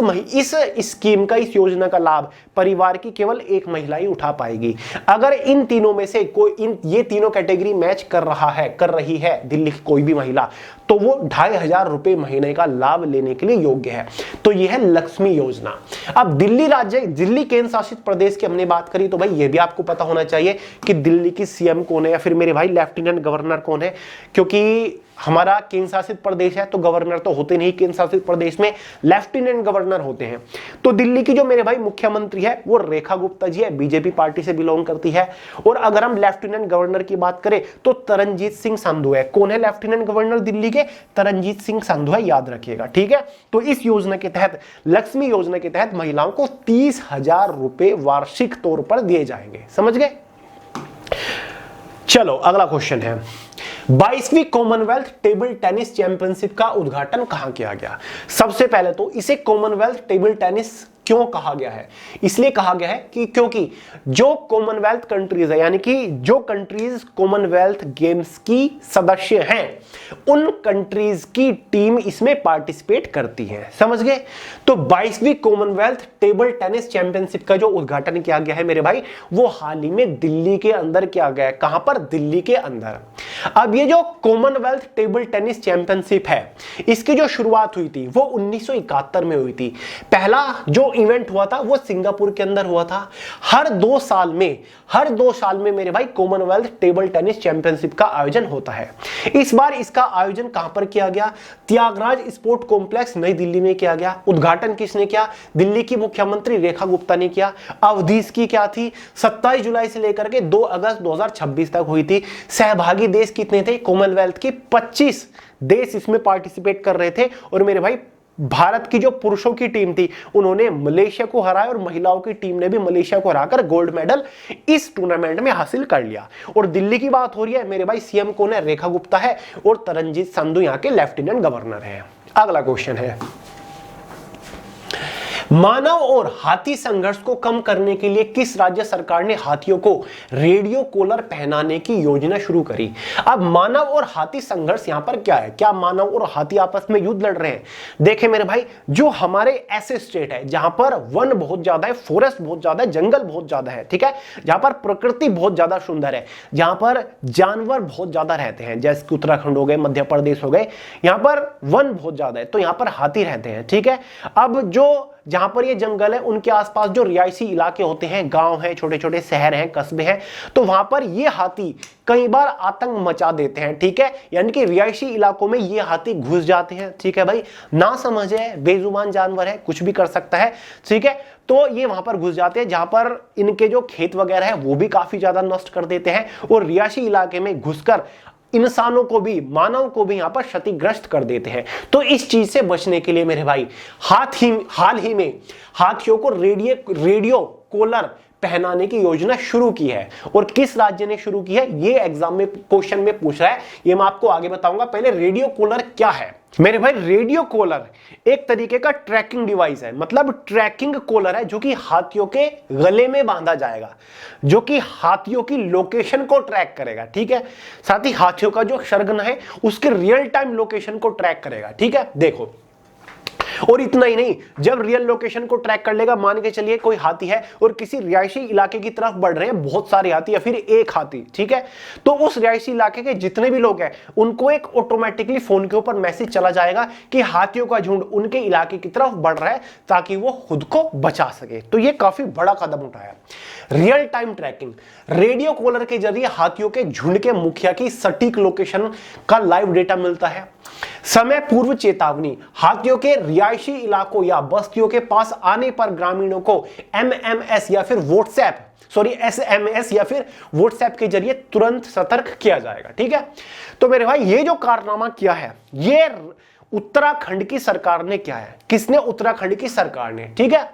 स्कीम का, इस योजना का लाभ परिवार की केवल एक महिला ही उठा पाएगी। अगर इन तीनों में से कोई ये तीनों कैटेगरी मैच कर रही है दिल्ली की कोई भी महिला, तो वो 2,500 रुपए महीने का लाभ लेने के लिए योग्य है। तो ये है लक्ष्मी योजना। अब दिल्ली केंद्र शासित प्रदेश की हमने बात करी, तो भाई ये भी आपको पता होना चाहिए कि दिल्ली की सीएम कौन है या फिर मेरे भाई लेफ्टिनेंट गवर्नर कौन है, क्योंकि हमारा केंद्र शासित प्रदेश है तो गवर्नर तो होते नहीं, केंद्र शासित प्रदेश में लेफ्टिनेंट गवर्नर होते हैं। तो दिल्ली की जो मेरे भाई मुख्यमंत्री है वो रेखा गुप्ता जी है, बीजेपी पार्टी से बिलोंग करती है। और अगर हम लेफ्टिनेंट गवर्नर की बात करें तो तरनजीत सिंह संधू है। कौन है लेफ्टिनेंट गवर्नर दिल्ली के? तरनजीत सिंह संधू है, याद रखिएगा। ठीक है, तो इस योजना के तहत, लक्ष्मी योजना के तहत महिलाओं को 30,000 रुपए वार्षिक तौर पर दिए जाएंगे। समझ गए? चलो अगला क्वेश्चन है, 22वीं कॉमनवेल्थ टेबल टेनिस चैंपियनशिप का उद्घाटन कहां किया गया? सबसे पहले तो इसे कॉमनवेल्थ टेबल टेनिस क्यों कहा गया है? इसलिए कहा गया है कि क्योंकि जो कॉमनवेल्थ कंट्रीज है, यानी कि जो कंट्रीज कॉमनवेल्थ गेम्स की सदस्य हैं, उन कंट्रीज की टीम इसमें पार्टिसिपेट करती है। समझ गए? तो 22वीं कॉमनवेल्थ टेबल टेनिस चैंपियनशिप का जो उद्घाटन किया गया है मेरे भाई, वो हाल ही में दिल्ली के अंदर किया गया है। कहां पर? दिल्ली के अंदर। अब ये जो कॉमनवेल्थ टेबल टेनिस चैंपियनशिप है, इसकी जो शुरुआत हुई थी वो 1971 में हुई थी। पहला जो इवेंट हुआ था वो सिंगापुर के अंदर हुआ था। हर 2 साल में मेरे भाई कॉमनवेल्थ टेबल टेनिस चैंपियनशिप का आयोजन होता है। इस बार इसका आयोजन कहां पर किया गया? त्यागराज स्पोर्ट कॉम्प्लेक्स नई दिल्ली में किया गया। उद्घाटन किसने किया? दिल्ली की मुख्यमंत्री रेखा गुप्ता ने किया। अवधि इसकी क्या थी? 27 जुलाई से लेकर के 2 अगस्त 2026 तक हुई थी। सहभागी देश कितने थे? कॉमनवेल्थ के 25 देश इसमें पार्टिसिपेट कर रहे थे। और मेरे भाई भारत की जो पुरुषों की टीम थी उन्होंने मलेशिया को हराया और महिलाओं की टीम ने भी मलेशिया को हराकर गोल्ड मेडल इस टूर्नामेंट में हासिल कर लिया। और दिल्ली की बात हो रही है मेरे भाई, सीएम कौन है? रेखा गुप्ता है और तरनजीत संधू यहाँ के लेफ्टिनेंट गवर्नर है। अगला क्वेश्चन है, मानव और हाथी संघर्ष को कम करने के लिए किस राज्य सरकार ने हाथियों को रेडियो कॉलर पहनाने की योजना शुरू करी? अब मानव और हाथी संघर्ष यहां पर क्या है? क्या मानव और हाथी आपस में युद्ध लड़ रहे हैं? देखें मेरे भाई, जो हमारे ऐसे स्टेट है जहां पर वन बहुत ज्यादा है, फॉरेस्ट बहुत ज्यादा है, जंगल बहुत ज्यादा है, ठीक है, जहां पर प्रकृति बहुत ज्यादा सुंदर है, जहां पर जानवर बहुत ज्यादा रहते हैं, जैसे उत्तराखंड हो गए, मध्य प्रदेश हो गए, यहां पर वन बहुत ज्यादा है, तो यहां पर हाथी रहते हैं। ठीक है, अब जो जहां पर ये जंगल है उनके आसपास जो रिहायशी इलाके होते हैं, गांव हैं, छोटे छोटे शहर हैं, कस्बे हैं, तो वहां पर ये हाथी कई बार आतंक मचा देते हैं। ठीक है, यानी कि रिहायशी इलाकों में ये हाथी घुस जाते हैं। ठीक है भाई, ना समझ है, बेजुबान जानवर है, कुछ भी कर सकता है। ठीक है, तो ये वहां पर घुस जाते हैं जहां पर इनके जो खेत वगैरह है वो भी काफी ज्यादा नष्ट कर देते हैं और रिहायशी इलाके में घुसकर इंसानों को भी, मानव को भी यहां पर क्षतिग्रस्त कर देते हैं। तो इस चीज से बचने के लिए मेरे भाई हाल ही में हाथियों को रेडियो कॉलर पहनाने की योजना शुरू की है। और किस राज्य ने शुरू की है ये एग्जाम में क्वेश्चन में पूछ रहा है, ये मैं आपको आगे बताऊंगा। पहले रेडियो कॉलर क्या है मेरे भाई? रेडियो कॉलर एक तरीके का ट्रैकिंग डिवाइस है, मतलब ट्रैकिंग कॉलर है जो कि हाथियों के गले में बांधा जाएगा, जो कि हाथियों की लोकेशन को ट्रैक करेगा। ठीक है, साथ ही हाथियों का जो शरगन है उसके रियल टाइम लोकेशन को ट्रैक करेगा। ठीक है, देखो और इतना ही नहीं, जब रियल लोकेशन को ट्रैक कर लेगा, मान के चलिए कोई हाथी है और किसी रिहायशी इलाके की तरफ बढ़ रहे हैं बहुत सारे हाथी या फिर एक हाथी, ठीक है, तो उस रिहायशी इलाके के जितने भी लोग हैं उनको एक ऑटोमेटिकली फोन के ऊपर मैसेज चला जाएगा कि हाथियों का झुंड उनके इलाके की तरफ बढ़ रहा है, ताकि वो खुद को बचा सके। तो ये काफी बड़ा कदम उठाया। Real time tracking, radio collar के जरिए हाथियों के झुंड के मुखिया की सटीक लोकेशन का लाइव डेटा मिलता है। समय पूर्व चेतावनी, हाथियों के रिहायशी इलाकों या बस्तियों के पास आने पर ग्रामीणों को एमएमएस या फिर एसएमएस या फिर व्हाट्सएप के जरिए तुरंत सतर्क किया जाएगा। ठीक है, तो मेरे भाई ये जो कारनामा किया है ये उत्तराखंड की सरकार ने किया है। किसने? उत्तराखंड की सरकार ने। ठीक है,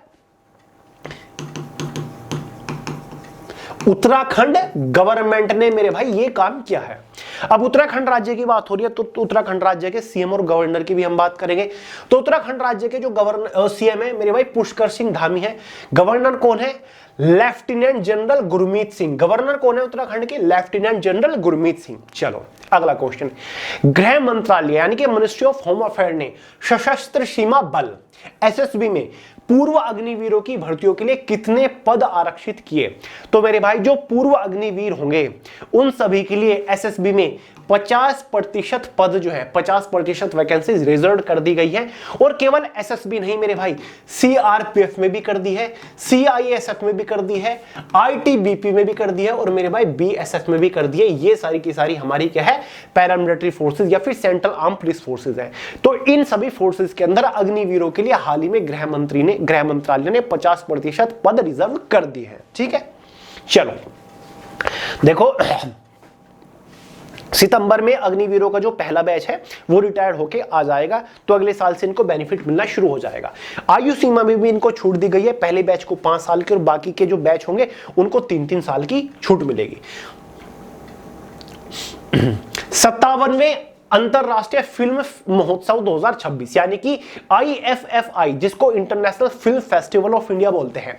उत्तराखंड गवर्नमेंट ने मेरे भाई ये काम किया है। अब उत्तराखंड राज्य की बात हो रही है तो उत्तराखंड राज्य के सीएम और गवर्नर की भी हम बात करेंगे। तो उत्तराखंड राज्य के जो सीएम है मेरे भाई पुष्कर सिंह धामी है। गवर्नर कौन है? Lieutenant general Gurmeet Singh. Governor कौन है उत्तराखंड के? Lieutenant general Gurmeet Singh. चलो अगला क्वेश्चन, गृह मंत्रालय यानी कि मिनिस्ट्री ऑफ होम अफेयर ने सशस्त्र सीमा बल एसएसबी में पूर्व अग्निवीरों की भर्तियों के लिए कितने पद आरक्षित किए? तो मेरे भाई जो पूर्व अग्निवीर होंगे उन सभी के लिए एसएसबी में 50% पद जो है 50% वैकेंसीज रिजर्व कर दी गई है। और केवल एसएसबी नहीं मेरे भाई, सीआरपीएफ में भी कर दी है, सीआईएसएफ में भी कर दी है, आईटीबीपी में भी कर दी है और मेरे भाई बीएसएफ में भी कर दी है। ये सारी की सारी हमारी क्या है? पैरामिलिट्री फोर्सेज या फिर सेंट्रल आर्म पुलिस फोर्सेज है। तो इन सभी फोर्सेज के अंदर अग्निवीरों के लिए हाल ही में गृह मंत्रालय ने 50% पद रिजर्व कर दी है। ठीक है, चलो देखो सितंबर में अग्निवीरों का जो पहला बैच है वो रिटायर्ड होके आ जाएगा, तो अगले साल से इनको बेनिफिट मिलना शुरू हो जाएगा। आयु सीमा में भी इनको छूट दी गई है, पहले बैच को 5 साल की और बाकी के जो बैच होंगे उनको 3-3 साल की छूट मिलेगी। 57वें अंतरराष्ट्रीय फिल्म महोत्सव 2026 यानी कि IFFI, जिसको international film festival of India बोलते हैं,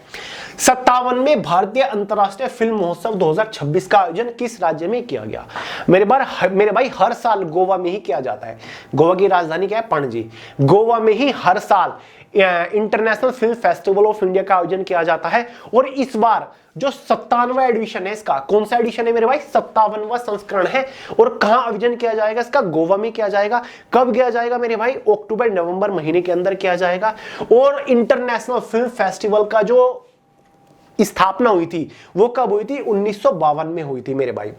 57वें भारतीय अंतरराष्ट्रीय फिल्म महोत्सव 2026 का आयोजन किस राज्य में किया गया? मेरे भाई हर साल गोवा में ही किया जाता है। गोवा की राजधानी क्या है? पणजी। गोवा में ही हर साल international film festival of India का आयोजन किया जाता है। और इस बार जो 57वां एडिशन है इसका, कौन सा एडिशन है मेरे भाई? 57वां संस्करण है। और कहां आयोजन किया जाएगा इसका? गोवा में किया जाएगा। कब किया जाएगा मेरे भाई? अक्टूबर-नवंबर महीने के अंदर किया जाएगा। और इंटरनेशनल फिल्म फेस्टिवल का जो स्थापना हुई थी वो कब हुई थी? 1952 में हुई थी मेरे भाई।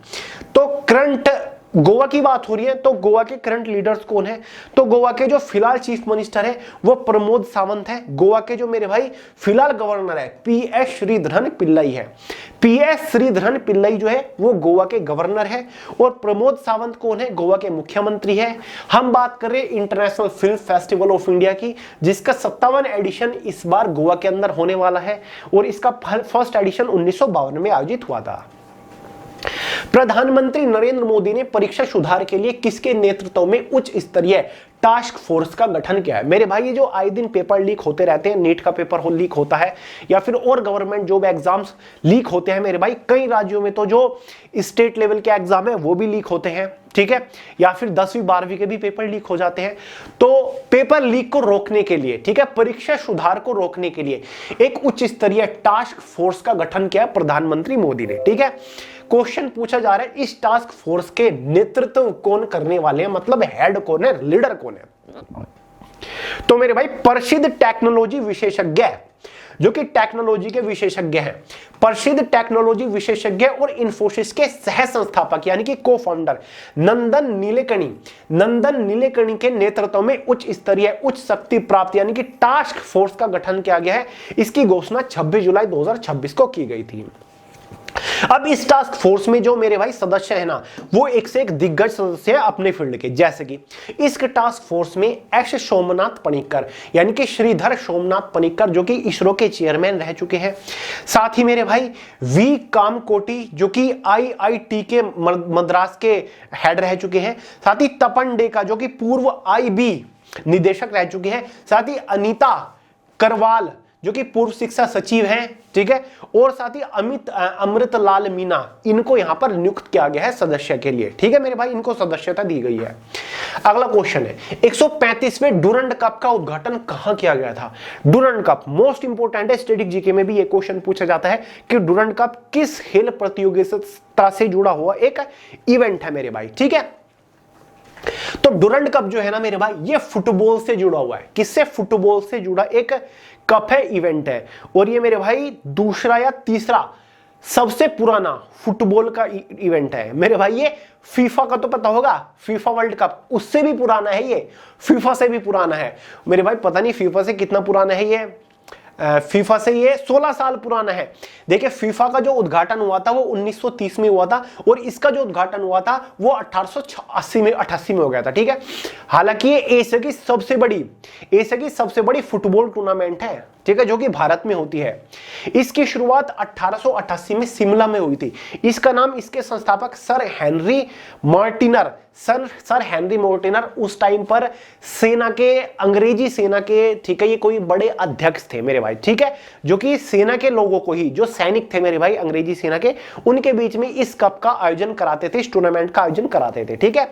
तो करंट गोवा की बात हो रही है, तो गोवा के करंट लीडर्स कौन है? तो गोवा के जो फिलहाल चीफ मिनिस्टर है वो प्रमोद सावंत है। गोवा के जो मेरे भाई फिलहाल गवर्नर है PS श्रीधरन पिल्लई है। PS श्रीधरन पिल्लई जो है वो गोवा के गवर्नर है। और प्रमोद सावंत कौन है? गोवा के मुख्यमंत्री है। हम बात कर रहे हैं international film festival of India की, जिसका 57वां एडिशन इस बार गोवा के अंदर होने वाला है। और इसका फर्स्ट एडिशन 1952 में आयोजित हुआ था। प्रधानमंत्री नरेंद्र मोदी ने परीक्षा सुधार के लिए किसके नेतृत्व में उच्च स्तरीय टास्क फोर्स का गठन किया है? मेरे भाई ये जो आए दिन पेपर लीक होते रहते हैं, नीट का पेपर लीक होता है या फिर और गवर्नमेंट जॉब एग्जाम्स लीक होते हैं मेरे भाई, कई राज्यों में तो जो स्टेट लेवल के एग्जाम है वो भी लीक होते हैं। ठीक है, या फिर 10वीं 12वीं के भी पेपर लीक हो जाते हैं। तो पेपर लीक को रोकने के लिए, ठीक है, परीक्षा सुधार को रोकने के लिए एक उच्च स्तरीय टास्क फोर्स का गठन किया प्रधानमंत्री मोदी ने। ठीक है, क्वेश्चन पूछा जा रहा है इस टास्क फोर्स के नेतृत्व कौन करने वाले हैं, मतलब हेड कौन है, लीडर कौन है? तो मेरे भाई प्रसिद्ध टेक्नोलॉजी विशेषज्ञ जो कि टेक्नोलॉजी के विशेषज्ञ हैं, प्रसिद्ध टेक्नोलॉजी विशेषज्ञ और इन्फोसिस के सह संस्थापक यानी कि को फाउंडर नंदन नीलेकणी के नेतृत्व में उच्च स्तरीय उच्च शक्ति प्राप्त यानी कि टास्क फोर्स का गठन किया गया है। इसकी घोषणा 26 जुलाई 2026 को की गई थी। अब इस टास्क फोर्स में जो मेरे भाई सदस्य है ना वो एक से एक दिग्गज सदस्य है अपने फील्ड के, जैसे कि इस टास्क फोर्स में एस सोमनाथ पनिक्कर यानी कि श्रीधर सोमनाथ पनिक्कर जो कि इसरो के चेयरमैन रह चुके हैं। साथ ही मेरे भाई वी कामकोटी जो कि IIT के मद्रास के हेड रह चुके हैं। साथ ही तपन डेका जो कि पूर्व IB निदेशक रह चुके हैं। साथ ही अनीता करवाल जो कि पूर्व शिक्षा सचिव हैं, ठीक है, और साथ ही अमृतलाल मीना, इनको यहां पर नियुक्त किया गया है सदस्य के लिए, ठीक है मेरे भाई, इनको सदस्यता दी गई है। अगला क्वेश्चन है 135वें डुरंड कप का उद्घाटन कहां किया गया था? डुरंड कप मोस्ट इंपोर्टेंट है, स्टैटिक जीके में भी ये क्वेश्चन पूछा जाता है कि डुरंड कप किस खेल प्रतियोगिता से जुड़ा हुआ एक इवेंट है मेरे भाई, ठीक है। तो डुरंड कप जो है ना मेरे भाई, ये फुटबॉल से जुड़ा हुआ है। किससे? फुटबॉल से जुड़ा एक कप है, इवेंट है, और ये मेरे भाई दूसरा या तीसरा सबसे पुराना फुटबॉल का इवेंट है मेरे भाई। ये फीफा का तो पता होगा, फीफा वर्ल्ड कप, उससे भी पुराना है ये, फीफा से भी पुराना है मेरे भाई। पता नहीं फीफा से कितना पुराना है ये, फीफा से ये 16 साल पुराना है। देखिए फीफा का जो उद्घाटन हुआ था वो 1930 में हुआ था, और इसका जो उद्घाटन हुआ था वो 1888 में हो गया था, ठीक है। हालांकि ये एशिया की सबसे बड़ी फुटबॉल टूर्नामेंट है, ठीक है, जो कि भारत में होती है। इसकी शुरुआत 1888 में शिमला में हुई थी। इसका नाम इसके संस्थापक सर हेनरी मोर्टिनर उस टाइम पर अंग्रेजी सेना के, ठीक है, ये कोई बड़े अध्यक्ष थे मेरे भाई, ठीक है, जो कि सेना के लोगों को ही, जो सैनिक थे मेरे भाई अंग्रेजी सेना के, उनके बीच में इस कप का आयोजन कराते थे, इस टूर्नामेंट का आयोजन कराते थे, ठीक है।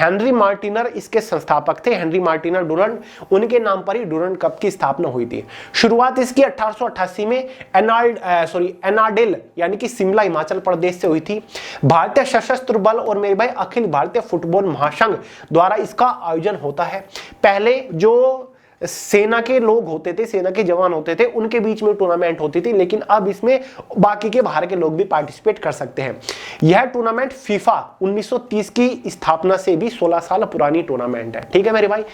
हेनरी मार्टिनर इसके संस्थापक थे, हेनरी मार्टिनर डुरंड, उनके नाम पर ही डुरंड कप की स्थापना हुई थी। शुरुआत इसकी 1888 में एनाडेल यानी कि शिमला हिमाचल प्रदेश से हुई थी। भारतीय सशस्त्र बल और मेरे भाई अखिल भारतीय फुटबॉल महासंघ द्वारा इसका आयोजन होता है। पहले जो सेना के लोग होते थे, सेना के जवान होते थे, उनके बीच में टूर्नामेंट होती थी, लेकिन अब इसमें बाकी के बाहर के लोग भी पार्टिसिपेट कर सकते हैं। यह टूर्नामेंट फीफा 1930 की स्थापना से भी 16 साल पुरानी टूर्नामेंट है, ठीक है मेरे भाई।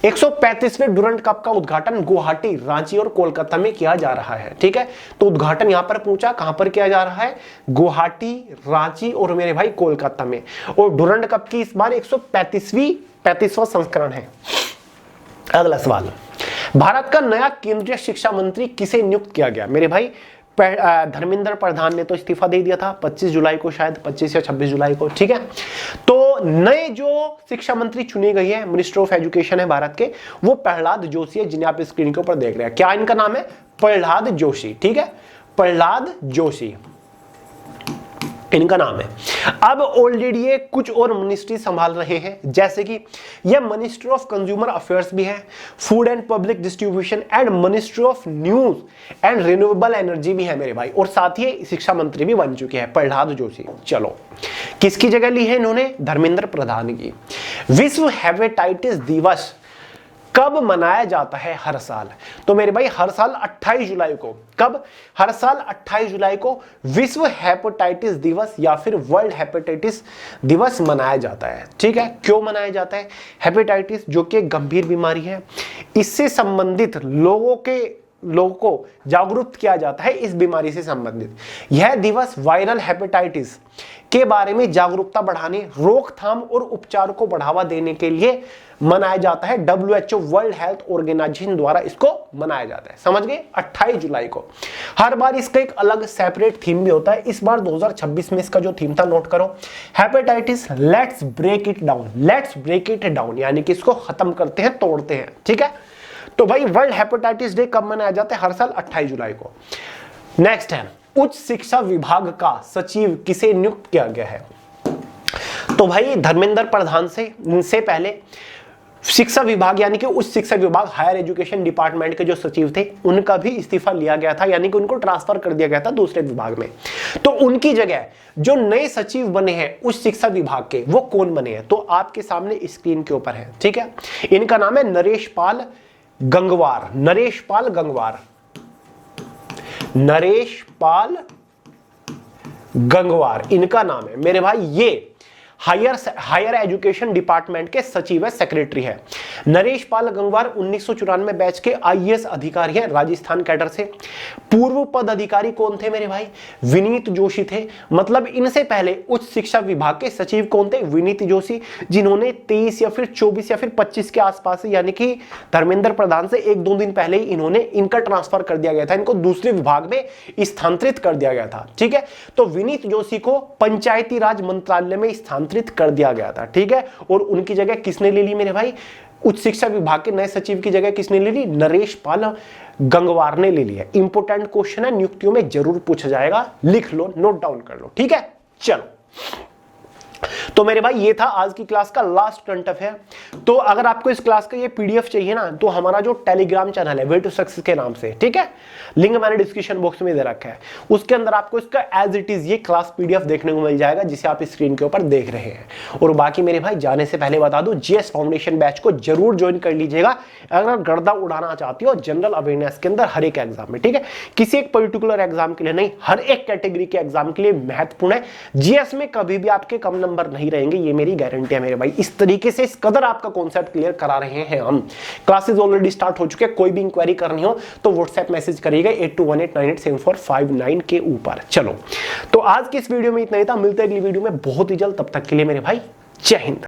135वें डुरंड कप का उद्घाटन गुवाहाटी, रांची और कोलकाता में किया जा रहा है, ठीक है। तो उद्घाटन यहां पर पूछा कहां पर किया जा रहा है? गुवाहाटी, रांची और मेरे भाई कोलकाता में। और डुरंड कप की इस बार 135वां संस्करण है। अगला सवाल, भारत का नया केंद्रीय शिक्षा मंत्री किसे नियुक्त किया गया? मेरे भाई धर्मेंद्र प्रधान ने तो इस्तीफा दे दिया था 25 जुलाई को, शायद 25 या 26 जुलाई को, ठीक है। तो नए जो शिक्षा मंत्री चुनी गई है, मिनिस्टर ऑफ एजुकेशन है भारत के, वो प्रहलाद जोशी है, जिन्हें आप स्क्रीन के ऊपर देख रहे हैं। क्या इनका नाम है? प्रहलाद जोशी, ठीक है, प्रहलाद जोशी इनका नाम है। अब ऑलरेडी ये कुछ और मिनिस्ट्री संभाल रहे हैं, जैसे कि ये मिनिस्टर ऑफ कंज्यूमर अफेयर्स भी है, food and public distribution and ministry of news and renewable energy भी है मेरे भाई, और साथ ही शिक्षा मंत्री भी बन चुके हैं प्रहलाद जोशी। चलो, किसकी जगह ली है इन्होंने? धर्मेंद्र प्रधान की। विश्व हेपेटाइटिस दिवस कब मनाया जाता है हर साल? तो मेरे भाई हर साल 28 जुलाई को। कब? हर साल 28 जुलाई को विश्व हेपेटाइटिस दिवस या फिर वर्ल्ड हेपेटाइटिस दिवस मनाया जाता है, ठीक है। क्यों मनाया जाता है? हेपेटाइटिस जो कि एक गंभीर बीमारी है, इससे संबंधित लोगों को जागरूक किया जाता है इस बीमारी से संबंधित। यह दिवस वायरल हेपेटाइटिस के बारे में जागरूकता बढ़ाने, रोकथाम और उपचार को बढ़ावा देने के लिए मनाया जाता है। WHO वर्ल्ड हेल्थ ऑर्गेनाइजेशन द्वारा इसको मनाया जाता है, समझ गए? 28 जुलाई को। हर बार इसका एक अलग सेपरेट थीम भी होता है। इस बार 2026 में इसका जो थीम था नोट करो, hepatitis let's break it down. Let's break it down यानी कि इसको खत्म करते हैं, तोड़ते हैं, ठीक है। तो भाई वर्ल्ड हेपेटाइटिस डे कब मनाया जाता है? हर साल 28 जुलाई को। नेक्स्ट है, उच्च शिक्षा विभाग का सचिव किसे नियुक्त किया गया है? तो भाई धर्मेंद्र प्रधान से पहले शिक्षा विभाग यानी कि उच्च शिक्षा विभाग, हायर एजुकेशन डिपार्टमेंट के जो सचिव थे, उनका भी इस्तीफा लिया गया था, यानी कि उनको ट्रांसफर कर दिया गया था दूसरे विभाग में। तो उनकी जगह जो नए सचिव बने हैं उच्च शिक्षा विभाग के, वो कौन बने हैं? तो आपके सामने स्क्रीन के ऊपर है, ठीक है। इनका नाम है नरेश पाल गंगवार। नरेश पाल गंगवार इनका नाम है मेरे भाई। ये हायर एजुकेशन डिपार्टमेंट के सचिव है, सेक्रेटरी है। नरेश पाल गंगवार 1994 बैच के IAS अधिकारी हैं, राजस्थान कैडर से। पूर्व पद अधिकारी कौन थे मेरे भाई? विनीत जोशी थे। मतलब इनसे पहले उच्च शिक्षा विभाग के सचिव कौन थे? विनीत जोशी, जिन्होंने 23 या फिर 24 या फिर 25 के आसपास, यानी कि धर्मेंद्र प्रधान से 1-2 दिन पहले ही इन्होंने इनका ट्रांसफर कर दिया गया था, इनको दूसरे विभाग में स्थानांतरित कर दिया गया था, ठीक है। तो विनीत जोशी को पंचायती राज मंत्रालय में स्थानांतरित कर दिया गया था, ठीक है। और उनकी जगह किसने ले ली मेरे भाई? उच्च शिक्षा विभाग के नए सचिव की जगह किसने ले ली? नरेश पाल गंगवार ने ले लिया। इंपोर्टेंट क्वेश्चन है, नियुक्तियों में जरूर पूछा जाएगा, लिख लो, नोट डाउन कर लो, ठीक है। चलो, तो मेरे भाई ये था आज की क्लास का लास्ट करंट अफेयर। तो अगर आपको इस क्लास का ये पीडीएफ चाहिए ना, तो हमारा जो टेलीग्राम चैनल है वे टू सक्सेस के नाम से, ठीक है, लिंक मैंने डिस्क्रिप्शन बॉक्स में दे रखा है, उसके अंदर आपको इसका एज इट इज ये क्लास पीडीएफ देखने को मिल जाएगा, जिसे आप स्क्रीन के ऊपर देख रहे हैं। और बाकी मेरे भाई जाने से पहले बता दूं, जीएस फाउंडेशन बैच को जरूर ज्वाइन कर लीजिएगा अगर गर्दा उड़ाना चाहती हो जनरल अवेयरनेस के अंदर हर एक एग्जाम में, ठीक है, किसी एक पर्टिकुलर एग्जाम के लिए नहीं, हर एक कैटेगरी के एग्जाम के लिए महत्वपूर्ण है। जीएस में कभी भी आपके कम नंबर नहीं रहेंगे, ये मेरी गारंटी है मेरे भाई। इस तरीके से इस कदर आपका कॉन्सेप्ट क्लियर करा रहे हैं हम। क्लासेस ऑलरेडी स्टार्ट हो चुके हैं, कोई भी इंक्वायरी करनी हो तो व्हाट्सएप मैसेज करिएगा 8218987459 के ऊपर। चलो, तो आज की इस वीडियो में इतना ही था, मिलते हैं अगली वीडियो में बहुत ही जल्द, तब तक के लिए मेरे भाई जय हिंद।